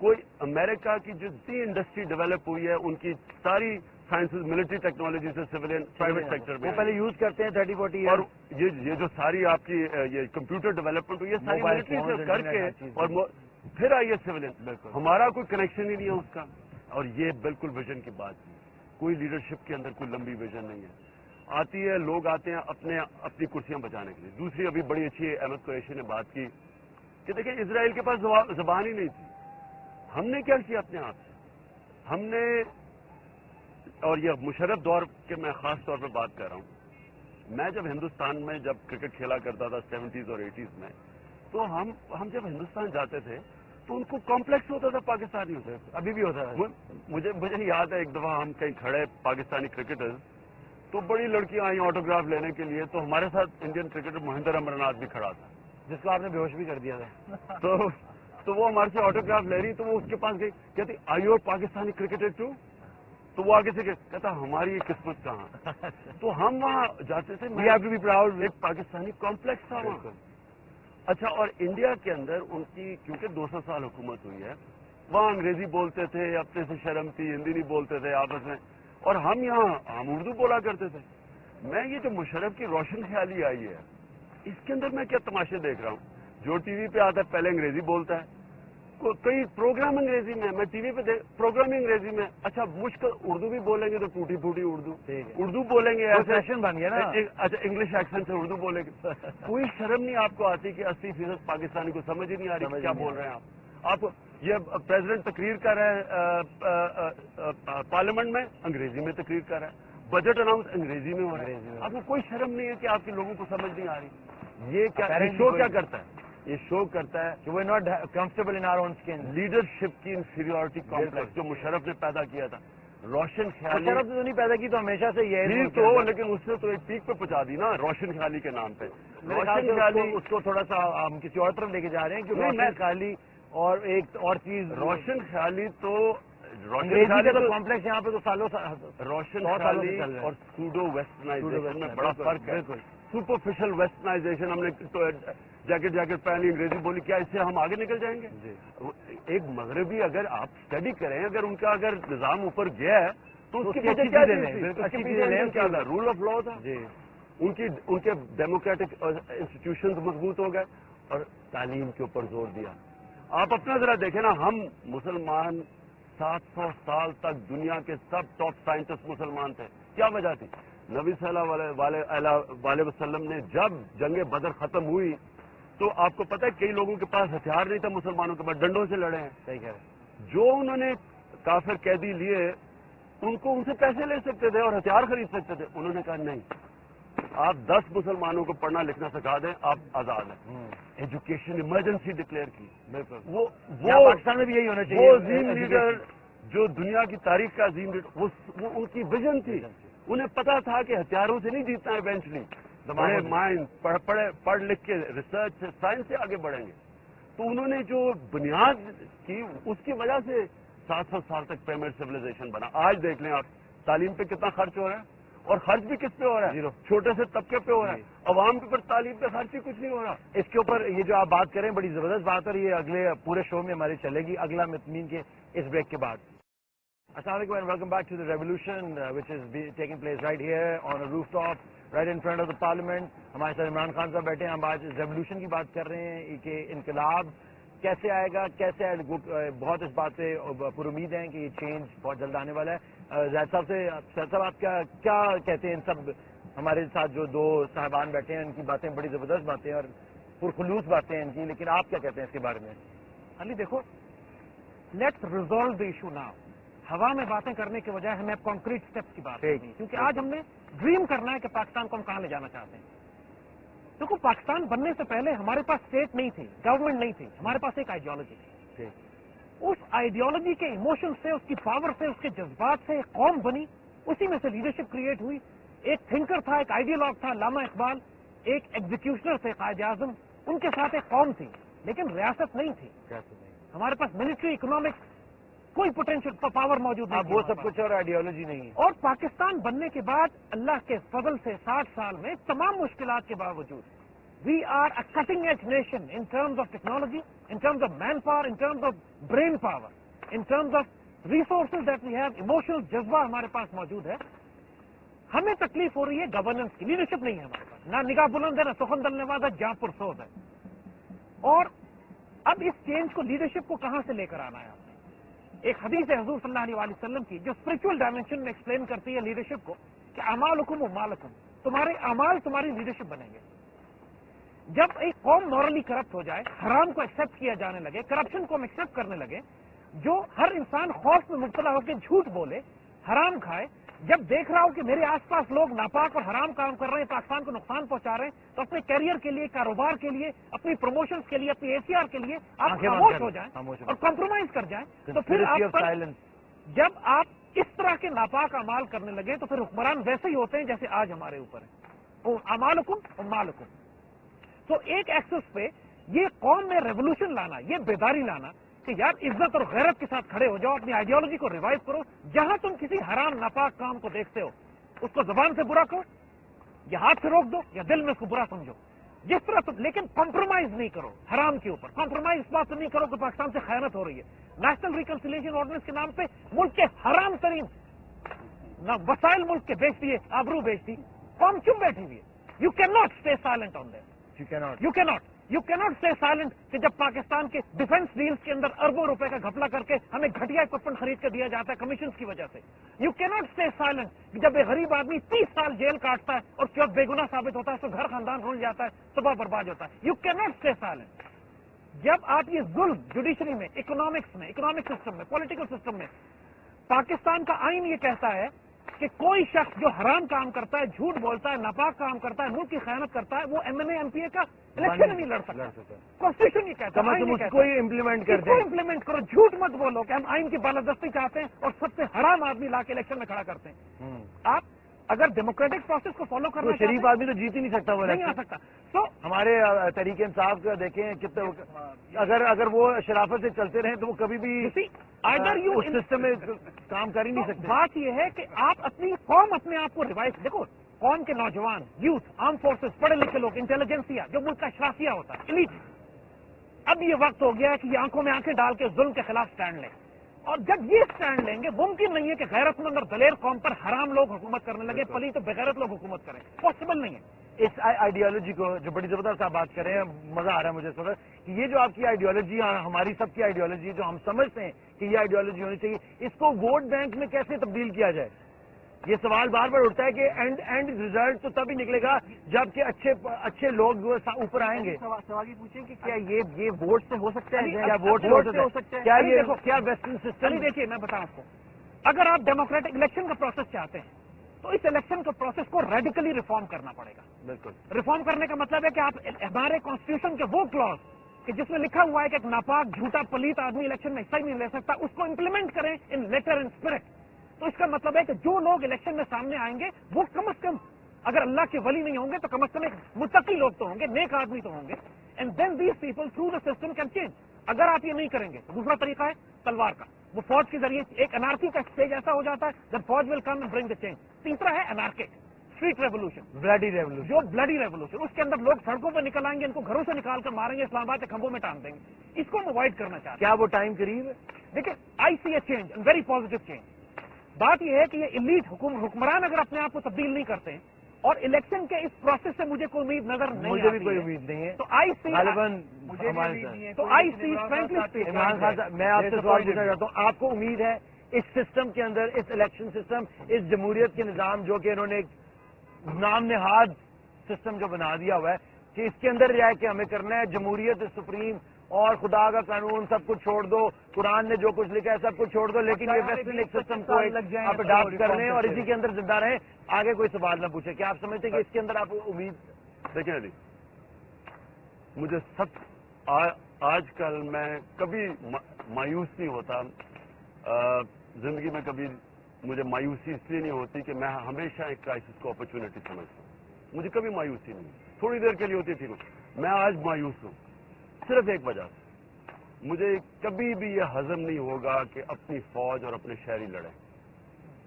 کوئی امریکہ کی جتنی انڈسٹری ڈیولپ ہوئی ہے ان کی ساری سائنسز ملٹری ٹیکنالوجی سے سویلین پرائیویٹ سیکٹر میں وہ پہلے یوز کرتے ہیں 30-40 اور یہ جو ساری آپ کی یہ کمپیوٹر ڈیولپمنٹ ہوئی ہے ساری ملٹری سے کر کے اور پھر آئی ہے سویلین. ہمارا کوئی کنیکشن ہی نہیں ہے اس کا. اور یہ بالکل ویژن کی بات ہے. کوئی لیڈرشپ کے اندر کوئی لمبی ویژن نہیں ہے. آتی ہے, لوگ آتے ہیں اپنی کرسیاں بچانے کے لیے. دوسری ابھی بڑی اچھی احمد قریشی نے بات کی کہ دیکھیں اسرائیل کے پاس زبان ہی نہیں تھی. ہم نے کیا کیا اپنے آپ سے؟ ہم نے, اور یہ مشرف دور کے میں خاص طور پہ بات کر رہا ہوں, میں جب ہندوستان میں جب کرکٹ کھیلا کرتا تھا 70s اور 80s میں, تو ہم جب ہندوستان جاتے تھے تو ان کو کمپلیکس ہوتا تھا پاکستانیوں سے. ابھی بھی ہوتا ہے. مجھے یاد ہے ایک دفعہ ہم کہیں کھڑے پاکستانی کرکٹرز, تو بڑی لڑکیاں آئیں آٹوگراف لینے کے لیے, تو ہمارے ساتھ انڈین کرکٹر مہندر امرناتھ بھی کھڑا تھا جس کو آپ نے بے ہوش بھی کر دیا تھا. تو وہ ہمارے سے آٹوگراف لے رہی, تو وہ اس کے پاس گئی, کہتی I your Pakistani cricketer too. تو وہ آگے سے کہتا ہماری یہ قسمت کہاں. تو ہم وہاں جاتے تھے, میں آپ بھی پراؤڈ, ایک پاکستانی کمپلیکس تھا وہاں. اچھا, اور انڈیا کے اندر ان کی کیونکہ 200 سال حکومت ہوئی ہے, وہاں انگریزی بولتے تھے, اپنے سے شرم تھی, ہندی نہیں بولتے تھے آپس میں, اور ہم یہاں اردو بولا کرتے تھے. میں یہ جو مشرف کی روشن خیالی آئی ہے, اس کے اندر میں کیا تماشے دیکھ رہا ہوں. جو ٹی وی پہ آتا ہے پہلے انگریزی بولتا ہے, کئی پروگرام انگریزی میں, میں ٹی وی پہ پروگرام انگریزی میں. اچھا, مشکل اردو بھی بولیں گے تو ٹوٹی پھوٹی اردو بولیں گے, فیشن بن گیا نا. اچھا, انگلش ایکسنٹ سے اردو بولیں گے. کوئی شرم نہیں آپ کو آتی کہ 80% پاکستانی کو سمجھ ہی نہیں آ رہی کیا بول رہے ہیں آپ. یہ پریزیڈنٹ تقریر کر رہے ہیں پارلیمنٹ میں, انگریزی میں تقریر کر رہا ہے, بجٹ اناؤنس انگریزی میں ہو رہا ہے. آپ کو کوئی شرم نہیں ہے کہ آپ کے لوگوں کو سمجھ نہیں آ رہی. یہ شو کیا کرتا ہے؟ یہ شو کرتا ہے کہ وہ not comfortable in our own skin. Leadership کی انفیریورٹی کمپلیکس جو مشرف نے پیدا کیا تھا, روشن خیالی. مشرف نے تو نہیں پیدا کی, تو ہمیشہ سے یہ ٹھیک تو, لیکن اس نے تو ایک پیک پہ پہنچا دی نا روشن خیالی کے نام پہ. روشن خیالی اس کو تھوڑا سا ہم کسی اور طرف لے کے جا رہے ہیں کہ روشن خیالی اور ایک اور چیز. روشن خیالی تو انگریزی کا کمپلیکس یہاں پہ تو سالوں روشن خیالی اور سوڈو ویسٹرنائزیشن میں بڑا فرق ہے. سپرفیشل ویسٹرنائزیشن, ہم نے جیکٹ پہنی, انگریزی بولی, کیا اس سے ہم آگے نکل جائیں گے؟ ایک مغربی, اگر آپ اسٹڈی کریں, اگر ان کا اگر نظام اوپر گیا ہے تو اس کے پیچھے کیا تھا؟ رول آف لا تھا. ان کے ڈیموکریٹک انسٹیٹیوشنز مضبوط ہو گئے اور تعلیم کے اوپر زور دیا. آپ اپنا ذرا دیکھیں نا, ہم مسلمان 700 سال تک دنیا کے سب ٹاپ سائنٹسٹ مسلمان تھے. کیا وجہ تھی؟ نبی صلی اللہ علیہ وسلم نے جب جنگ بدر ختم ہوئی تو آپ کو پتہ ہے کئی لوگوں کے پاس ہتھیار نہیں تھا، مسلمانوں کے پاس ڈنڈوں سے لڑے ہیں. صحیح کہہ رہے ہیں. جو انہوں نے کافر قیدی لیے ان سے پیسے لے سکتے تھے اور ہتھیار خرید سکتے تھے. انہوں نے کہا نہیں، آپ 10 مسلمانوں کو پڑھنا لکھنا سکھا دیں، آپ آزاد ہیں. ایجوکیشن ایمرجنسی ڈکلیئر کی. بالکل. وہ پاکستان میں بھی یہی ہونا چاہیے. وہ عظیم لیڈر جو دنیا کی تاریخ کا عظیم لیڈر، وہ ان کی ویژن تھی. انہیں پتا تھا کہ ہتھیاروں سے نہیں جیتنا ہے ایونچولی. بڑے مائنڈ پڑھ لکھ کے ریسرچ سے سائنس سے آگے بڑھیں گے. تو انہوں نے جو بنیاد کی اس کی وجہ سے 700 سال تک پیرامڈ سویلائزیشن بنا. آج دیکھ لیں آپ تعلیم پہ کتنا خرچ ہو رہا ہے، اور خرچ بھی کس پہ ہو رہا ہے؟ چھوٹے سے طبقے پہ ہو رہا ہے. عوام کے اوپر تعلیم پہ خرچ ہی کچھ نہیں ہو رہا. اس کے اوپر یہ جو آپ بات کریں بڑی زبردست بات ہے، یہ اگلے پورے شو میں ہماری چلے گی اگلا متمین کے اس بریک کے بعد. السلام علیکم and welcome back to the revolution which is taking place right here on a roof top right in front of the parliament. ہمارے ساتھ عمران خان صاحب بیٹھے ہیں. ہم آج ریولیوشن کی بات کر رہے ہیں کہ انقلاب کیسے آئے گا، کیسے آئے گا. بہت اس بات سے پر امید ہیں کہ یہ چینج بہت جلد آنے والا ہے. زید صاحب سے سید صاحب آپ کیا کہتے ہیں؟ ان سب ہمارے ساتھ جو دو صاحبان بیٹھے ہیں ان کی باتیں بڑی زبردست باتیں اور پرخلوص باتیں ہیں ان کی، لیکن آپ کیا کہتے ہیں اس کے بارے میں؟ علی دیکھو، let's resolve the issue now. ہوا میں باتیں کرنے کے بجائے ہمیں اب کانکریٹ اسٹیپس کی بات کرنی ہے، کیونکہ آج ہم نے ڈریم کرنا ہے کہ پاکستان کو ہم کہاں لے جانا چاہتے ہیں. دیکھو، پاکستان بننے سے پہلے ہمارے پاس اسٹیٹ نہیں تھی، گورنمنٹ نہیں تھی، ہمارے پاس ایک آئیڈیالوجی تھی. اس آئیڈیالوجی کے ایموشن سے، اس کی پاور سے، اس کے جذبات سے ایک قوم بنی. اسی میں سے لیڈرشپ کریٹ ہوئی. ایک تھنکر تھا، ایک آئیڈیالوگ تھا علامہ اقبال، ایک ایگزیکیوشنر تھے قائد اعظم. ان کے ساتھ ایک قوم تھی، لیکن ریاست نہیں تھی. ہمارے پاس ملٹری، اکنامکس، کوئی پوٹینشیل پاور موجود نہیں. وہ سب کچھ اور آئیڈیالوجی نہیں ہے. اور پاکستان بننے کے بعد اللہ کے فضل سے 60 سال میں تمام مشکلات کے باوجود we are a cutting edge nation in terms of technology, in terms of manpower, in terms of brain power, in terms of resources that we have, emotional جذبہ ہمارے پاس موجود ہے. ہمیں تکلیف ہو رہی ہے گورننس کی. لیڈرشپ نہیں ہے ہمارے پاس، نہ نگاہ بلند ہے، نہ سخن دل نواز ہے، جہاں پرسوز ہے. اور اب اس چینج کو، لیڈرشپ کو کہاں سے لے کر آنا ہے؟ آپ نے ایک حدیث ہے حضور صلی اللہ علیہ وسلم کی جو اسپرچل ڈائمینشن میں ایکسپلین کرتی ہے لیڈرشپ کو کہ اعمالکم و مالکم، تمہارے اعمال تمہاری لیڈرشپ بنیں گے. جب ایک قوم مورلی کرپٹ ہو جائے، حرام کو ایکسپٹ کیا جانے لگے، کرپشن کو ہم ایکسپٹ کرنے لگے، جو ہر انسان خوف میں مبتلا ہو کے جھوٹ بولے، حرام کھائے، جب دیکھ رہا ہو کہ میرے آس پاس لوگ ناپاک اور حرام کام کر رہے ہیں، پاکستان کو نقصان پہنچا رہے ہیں، تو اپنے کیریئر کے لیے، کاروبار کے لیے، اپنی پروموشنز کے لیے، اپنی ACR کے لیے آپ خاموش ہو جائیں اور کمپرومائز کر جائیں. تو پھر آپ پر جب آپ اس طرح کے ناپاک اعمال کرنے لگے تو پھر حکمران ویسے ہی ہوتے ہیں جیسے آج ہمارے اوپر ہیں. اعمالکم و مالکم. تو ایک ایکسس پہ یہ قوم میں ریولوشن لانا، یہ بیداری لانا کہ یار عزت اور غیرت کے ساتھ کھڑے ہو جاؤ، اپنی آئیڈیالوجی کو ریوائو کرو. جہاں تم کسی حرام ناپاک کام کو دیکھتے ہو اس کو زبان سے برا کرو، یا ہاتھ سے روک دو، یا دل میں اس کو برا سمجھو، جس طرح تم، لیکن کمپرومائز نہیں کرو حرام کے اوپر. کمپرومائز اس بات سے نہیں کرو کہ پاکستان سے خیانت ہو رہی ہے. نیشنل ریکنسیلیشن آرڈیننس کے نام پہ ملک کے حرام ترین وسائل ملک کے بیچ دیے، آبرو بیچ دی، قوم چپ بیٹھی ہوئی ہے. You can not stay silent on that. You cannot stay silent کہ جب پاکستان کے ڈیفنس ڈیلز کے اندر اربوں روپے کا گھپلا کر کے ہمیں گھٹیا اکوپمنٹ خرید کے دیا جاتا ہے کمیشنز کی وجہ سے. You cannot stay silent کہ جب ایک غریب آدمی 30 سال جیل کاٹتا ہے اور کیوں بے گناہ ثابت ہوتا ہے، اس کا گھر خاندان رول جاتا ہے، صبح برباد ہوتا ہے. You cannot stay silent. جب آپ یہ ظلم جوڈیشری میں، اکنامکس میں، اکنامک سسٹم میں، پولیٹیکل سسٹم میں، پاکستان کا آئین یہ کہتا ہے کہ کوئی شخص جو حرام کام کرتا ہے، جھوٹ بولتا ہے، ناپاک کام کرتا ہے، ملک کی خیانت کرتا ہے، وہ MNA MPA کا الیکشن نہیں لڑ سکتا. کانسٹیٹیوشن یہ کہتا ہے کوئی امپلیمنٹ کر دیں، امپلیمنٹ کرو. جھوٹ مت بولو کہ ہم آئین کی بالادستی چاہتے ہیں اور سب سے حرام آدمی لا کے الیکشن میں کھڑا کرتے ہیں. آپ اگر ڈیموکریٹک پروسیس کو فالو کرنا، شریف آدمی تو جیت ہی نہیں سکتا، وہ نہیں آ سکتا. تو ہمارے تحریک انصاف کا دیکھیں کتنے، اگر وہ شرافت سے چلتے رہیں تو وہ کبھی بھی سسٹم میں کام کر ہی نہیں سکتے. بات یہ ہے کہ آپ اپنی قوم، اپنے آپ کو ریوائز، دیکھو قوم کے نوجوان، یوتھ، آرم فورسز، پڑھے لکھے لوگ، انٹیلیجنسیا جو ملک کا اشرافیہ ہوتا ہے، ایلیٹ، اب یہ وقت ہو گیا ہے کہ یہ آنکھوں میں آنکھیں ڈال کے ظلم کے خلاف سٹینڈ لیں. اور جب یہ سٹینڈ لیں گے، ممکن نہیں ہے کہ غیرت مند اور دلیر قوم پر حرام لوگ حکومت کرنے لگے، پلیت تو بغیرت لوگ حکومت کریں. پاسبل نہیں ہے. اس آئیڈیالوجی کو جو بڑی زبردست آپ بات کر رہے ہیں، مزہ آ رہا ہے مجھے اس وقت کہ یہ جو آپ کی آئیڈیالوجی ہماری سب کی آئیڈیالوجی جو ہم سمجھتے ہیں کہ یہ آئیڈیالوجی ہونی چاہیے، اس کو ووٹ بینک میں کیسے تبدیل کیا جائے؟ یہ سوال بار بار اٹھتا ہے کہ اینڈ ریزلٹ تو تب ہی نکلے گا جب کہ اچھے لوگ اوپر آئیں گے. سوال یہ پوچھیں کہ کیا یہ ووٹ سے ہو سکتا ہے؟ کیا ووٹ سے ہو سکتا ہے؟ کیا ویسٹرن سسٹم؟ دیکھیے میں بتاؤں آپ کو، اگر آپ ڈیموکریٹک الیکشن کا پروسیس چاہتے ہیں تو اس الیکشن کے پروسیس کو ریڈیکلی ریفارم کرنا پڑے گا. بالکل ریفارم کرنے کا مطلب ہے کہ آپ ہمارے کانسٹیٹیوشن کے وہ کلوز کہ جس میں لکھا ہوا ہے کہ ایک ناپاک جھوٹا پلیت آدمی الیکشن میں حصہ ہی نہیں لے سکتا، اس کو امپلیمنٹ کریں ان لیٹر اینڈ اسپرٹ. تو اس کا مطلب ہے کہ جو لوگ الیکشن میں سامنے آئیں گے وہ کم از کم اگر اللہ کے ولی نہیں ہوں گے تو کم از کم ایک متقی لوگ تو ہوں گے، نیک آدمی تو ہوں گے. And then these people through the system can change. اگر آپ یہ نہیں کریں گے تو دوسرا طریقہ ہے تلوار کا، وہ فوج کے ذریعے ایک انارکی کا اسٹیج ایسا ہو جاتا ہے جب فوج ول come and bring the change. تیسرا ہے انارکک اسٹریٹ ریولوشن، بلڈی ریولوشن، جو بلڈی ریولوشن، اس کے اندر لوگ سڑکوں پہ نکل آئیں گے، ان کو گھروں سے نکال کر ماریں گے، اسلام آباد کے کھمبوں میں ٹانگ دیں گے. اس کو ہم اوائڈ کرنا چاہتے ہیں. کیا وہ ٹائم قریب ہے؟ دیکھیں I see a change, very positive change. بات یہ ہے کہ یہ ایلیٹ حکمران اگر اپنے آپ کو تبدیل نہیں کرتے ہیں اور الیکشن کے اس پروسیس سے مجھے کوئی امید نظر نہیں مجھے بھی آتی کوئی ہے. امید نہیں ہے. تو آئی سی غالباً تو آئی سی فرینکلی میں آپ سے سوال پوچھنا چاہتا ہوں، آپ کو امید ہے اس سسٹم کے اندر، اس الیکشن سسٹم، اس جمہوریت کے نظام جو کہ انہوں نے ایک نام نہاد سسٹم جو بنا دیا ہوا ہے کہ اس کے اندر رہا ہے کہ ہمیں کرنا ہے جمہوریت سپریم اور خدا کا قانون سب کچھ چھوڑ دو، قرآن نے جو کچھ لکھا ہے سب کچھ چھوڑ دو، لیکن یہ ویسٹرن ایک سسٹم کو آپ اڈاپٹ کر لیں اور اسی کے اندر زندہ رہیں، آگے کوئی سوال نہ پوچھے. کیا آپ سمجھتے ہیں کہ اس کے اندر آپ امید؟ دیکھیں علی، مجھے آج کل میں کبھی مایوس نہیں ہوتا. زندگی میں کبھی مجھے مایوسی اس لیے نہیں ہوتی کہ میں ہمیشہ ایک کرائسس کو اپرچونٹی سمجھتا ہوں. مجھے کبھی مایوسی نہیں، تھوڑی دیر کے لیے ہوتی تھی. میں آج مایوس ہوں صرف ایک وجہ سے، مجھے کبھی بھی یہ ہضم نہیں ہوگا کہ اپنی فوج اور اپنے شہری لڑیں،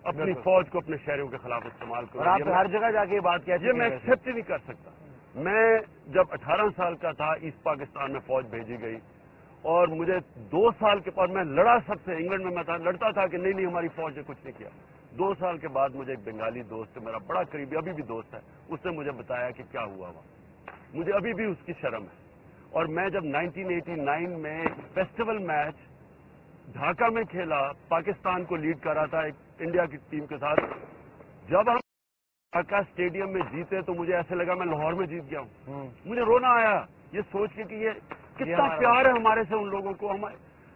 اپنی فوج کو اپنے شہریوں کے خلاف استعمال کریں. اور آپ ہر جگہ جا کے یہ بات کہتے ہیں، یہ میں ایکسیپٹ ہی نہیں کر سکتا. میں جب 18 سال کا تھا ایسٹ پاکستان میں فوج بھیجی گئی اور مجھے 2 سال کے بعد میں لڑا سب سے، انگلینڈ میں میں لڑتا تھا کہ نہیں ہماری فوج نے کچھ نہیں کیا. 2 سال کے بعد مجھے ایک بنگالی دوست ہے، میرا بڑا قریبی ابھی بھی دوست ہے، اس نے مجھے بتایا کہ کیا ہوا وہاں. مجھے ابھی بھی اس کی شرم ہے. اور میں جب 1989 میں ایک فیسٹیول میچ ڈھاکہ میں کھیلا، پاکستان کو لیڈ کر رہا تھا ایک انڈیا کی ٹیم کے ساتھ، جب ہم ڈھاکہ اسٹیڈیم میں جیتے تو مجھے ایسے لگا میں لاہور میں جیت گیا ہوں. مجھے رونا آیا یہ سوچ کے کہ یہ کتنا پیار ہے ہمارے سے ان لوگوں کو.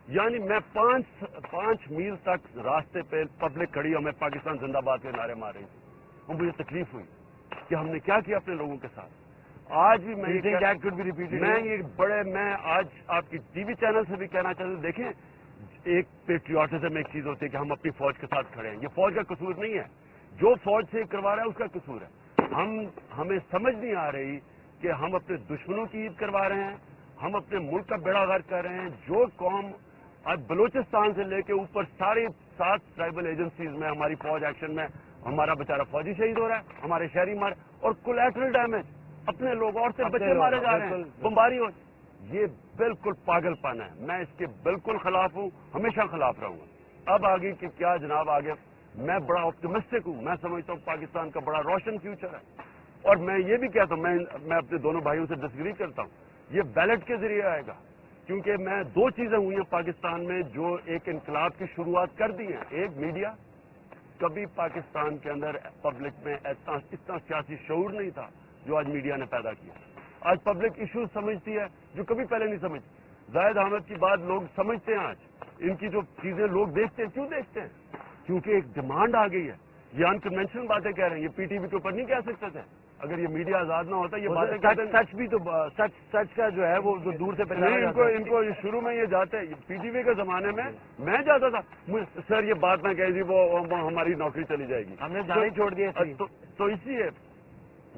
یعنی میں 5 میل تک راستے پہ پبلک کھڑی ہمیں پاکستان زندہ باد کے نعرے مار رہی تھی اور مجھے تکلیف ہوئی کہ ہم نے کیا کیا اپنے لوگوں کے ساتھ. آج بھی میں آج آپ کی ٹی وی چینل سے بھی کہنا چاہتا ہوں، دیکھیں ایک پیٹریوٹزم ایک چیز ہوتی ہے کہ ہم اپنی فوج کے ساتھ کھڑے ہیں. یہ فوج کا قصور نہیں ہے، جو فوج سے کروا رہا ہے اس کا قصور ہے. ہمیں سمجھ نہیں آ رہی کہ ہم اپنے دشمنوں کی عید کروا رہے ہیں، ہم اپنے ملک کا بیڑا غرق کر رہے ہیں. جو قوم آج بلوچستان سے لے کے اوپر ساری 7 ٹرائبل ایجنسیز میں ہماری فوج ایکشن میں، ہمارا بیچارہ فوجی شہید ہو رہا ہے، ہمارے شہری مار، اور کولیٹرل ڈیمیج، اپنے لوگ اور سے بچے مارے جا رہے ہیں، بمباری ہو. یہ بالکل پاگل پن ہے. میں اس کے بالکل خلاف ہوں، ہمیشہ خلاف رہوں گا. اب آگے کہ کیا جناب آگے، میں بڑا آپٹمسٹک ہوں. میں سمجھتا ہوں پاکستان کا بڑا روشن فیوچر ہے. اور میں یہ بھی کہتا ہوں، میں اپنے دونوں بھائیوں سے ڈسگری کرتا ہوں، یہ بیلٹ کے ذریعے آئے گا. کیونکہ میں 2 چیزیں ہوئی ہیں پاکستان میں جو ایک انقلاب کی شروعات کر دی ہیں. ایک میڈیا، کبھی پاکستان کے اندر پبلک میں اتنا سیاسی شعور نہیں تھا جو آج میڈیا نے پیدا کیا. آج پبلک ایشوز سمجھتی ہے جو کبھی پہلے نہیں سمجھتی. زاہد احمد کی بات لوگ سمجھتے ہیں آج. ان کی جو چیزیں لوگ دیکھتے ہیں، کیوں دیکھتے ہیں؟ کیونکہ ایک ڈیمانڈ آ گئی ہے. یہ انکنونشنل باتیں کہہ رہے ہیں، یہ پی ٹی وی کے اوپر نہیں کہہ سکتے تھے اگر یہ میڈیا آزاد نہ ہوتا. یہ باتیں سچ بھی تو سچ کا جو ہے وہ دور سے ان کو شروع میں یہ جاتے ہیں. پی ٹی وی کے زمانے میں جاتا تھا، سر یہ بات نہ کہی تھی وہ ہماری نوکری چلی جائے گی، ہم نے جانے چھوڑ دیا. تو اس لیے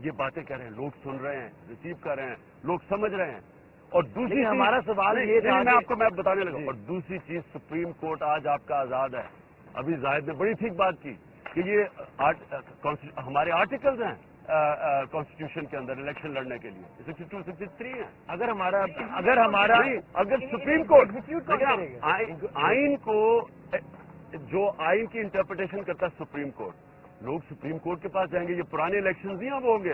یہ باتیں کہہ رہے ہیں، لوگ سن رہے ہیں، ریسیو کر رہے ہیں، لوگ سمجھ رہے ہیں. اور دوسری ہمارا سوال یہ تھا، میں آپ کو میں بتانے لگا. اور دوسری چیز، سپریم کورٹ آج آپ کا آزاد ہے. ابھی زاہد نے بڑی ٹھیک بات کی کہ یہ ہمارے آرٹیکلز ہیں کانسٹیٹیوشن کے اندر الیکشن لڑنے کے لیے 62 63 ہیں. اگر سپریم کورٹ آئین کو، جو آئین کی انٹرپریٹیشن کرتا ہے سپریم کورٹ، لوگ سپریم کورٹ کے پاس جائیں گے. یہ پرانے الیکشنز نہیں اب ہوں گے.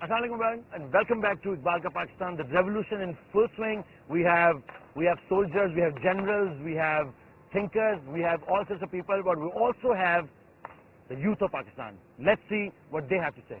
Assalamu alaikum and welcome back to Iqbal Ka Pakistan. The revolution in full swing. We have soldiers, we have generals, we have thinkers, we have all sorts of people, but we also have the youth of Pakistan. Let's see what they have to say.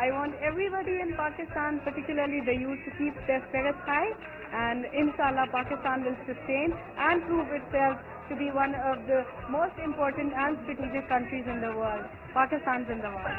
I want everybody in Pakistan, particularly the youth, to keep their spirits high, and inshallah Pakistan will sustain and prove itself to be one of the most important and strategic countries in the world. Pakistan Zindabad.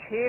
6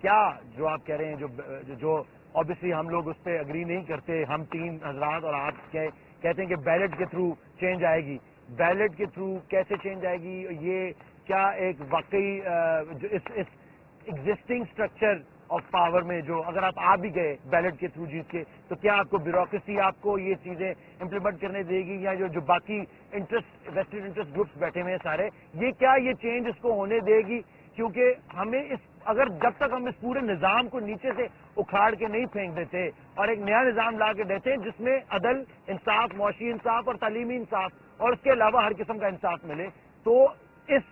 کیا جو آپ کہہ رہے ہیں جو obviously ہم لوگ اس پہ اگری نہیں کرتے, ہم 3 حضرات اور آپ کہتے ہیں کہ بیلٹ کے تھرو چینج آئے گی. بیلٹ کے تھرو کیسے چینج آئے گی؟ یہ کیا ایک واقعی اس ایگزسٹنگ اسٹرکچر آف پاور میں جو اگر آپ بھی گئے بیلٹ کے تھرو جیت کے, تو کیا آپ کو بیوروکریسی آپ کو یہ چیزیں امپلیمنٹ کرنے دے گی, یا جو باقی ویسٹڈ انٹرسٹ گروپس بیٹھے ہوئے ہیں سارے, یہ کیا یہ چینج اس کو ہونے دے گی؟ کیونکہ ہمیں اگر جب تک ہم اس پورے نظام کو نیچے سے اکھاڑ کے نہیں پھینک دیتے اور ایک نیا نظام لا کے دیتے جس میں عدل, انصاف, معاشی انصاف اور تعلیمی انصاف اور اس کے علاوہ ہر قسم کا انصاف ملے, تو اس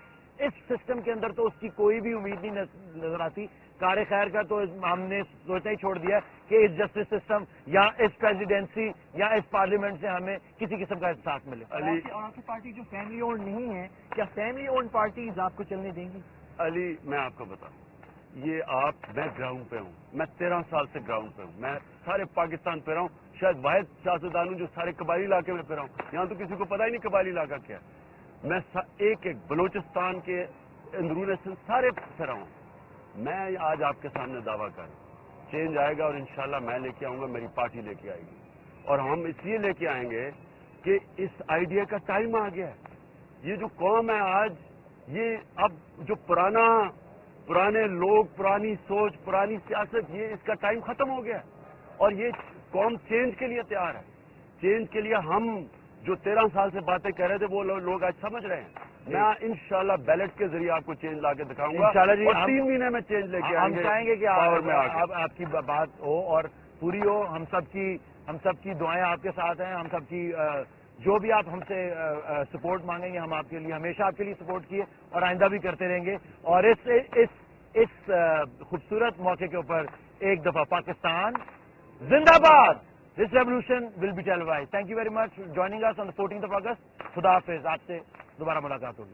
سسٹم کے اندر تو اس کی کوئی بھی امید نہیں نظر آتی. کار خیر کا تو ہم نے سوچنا ہی چھوڑ دیا کہ اس جسٹس سسٹم یا اس پریزیڈنسی یا اس پارلیمنٹ سے ہمیں کسی قسم کا انصاف ملے. آپ کی پارٹی جو فیملی اونڈ نہیں ہے, کیا فیملی اونڈ پارٹیز آپ کو چلنے دیں گی؟ علی, میں آپ کو بتاؤں, میں گراؤنڈ پہ ہوں, میں 13 سال سے گراؤنڈ پہ ہوں, میں سارے پاکستان پہ رہا ہوں, شاید واحد سیاستدان ہوں جو سارے قبائلی علاقے میں پہ رہا ہوں. یہاں تو کسی کو پتا ہی نہیں قبائلی علاقہ کیا ہے. میں ایک بلوچستان کے اندرون سندھ سارے پہ رہا ہوں. میں آج آپ کے سامنے دعویٰ کر رہا ہوں چینج آئے گا, اور انشاءاللہ میں لے کے آؤں گا, میری پارٹی لے کے آئے گی, اور ہم اس لیے لے کے آئیں گے کہ اس آئیڈیا کا ٹائم آ گیا ہے. یہ جو قوم ہے آج, یہ اب جو پرانے لوگ, پرانی سوچ, پرانی سیاست, یہ اس کا ٹائم ختم ہو گیا ہے, اور یہ قوم چینج کے لیے تیار ہے. چینج کے لیے ہم جو 13 سال سے باتیں کر رہے تھے وہ لوگ آج سمجھ رہے ہیں. میں انشاءاللہ بیلٹ کے ذریعے آپ کو چینج لا کے دکھاؤں گا, انشاءاللہ جی, اور 3 مہینے میں چینج لے کے آئیں گے. ہم چاہیں گے کہ آپ کی بات ہو اور پوری ہو. ہم سب کی دعائیں آپ کے ساتھ ہیں. ہم سب کی جو بھی آپ ہم سے سپورٹ مانگیں گے, ہم آپ کے لیے ہمیشہ آپ کے لیے سپورٹ کیے اور آئندہ بھی کرتے رہیں گے. اور اس خوبصورت موقع کے اوپر ایک دفعہ پاکستان زندہ باد. This revolution will be televised. Thank you very much joining us on 14th of August. خدا حافظ. آپ سے دوبارہ ملاقات ہوگی.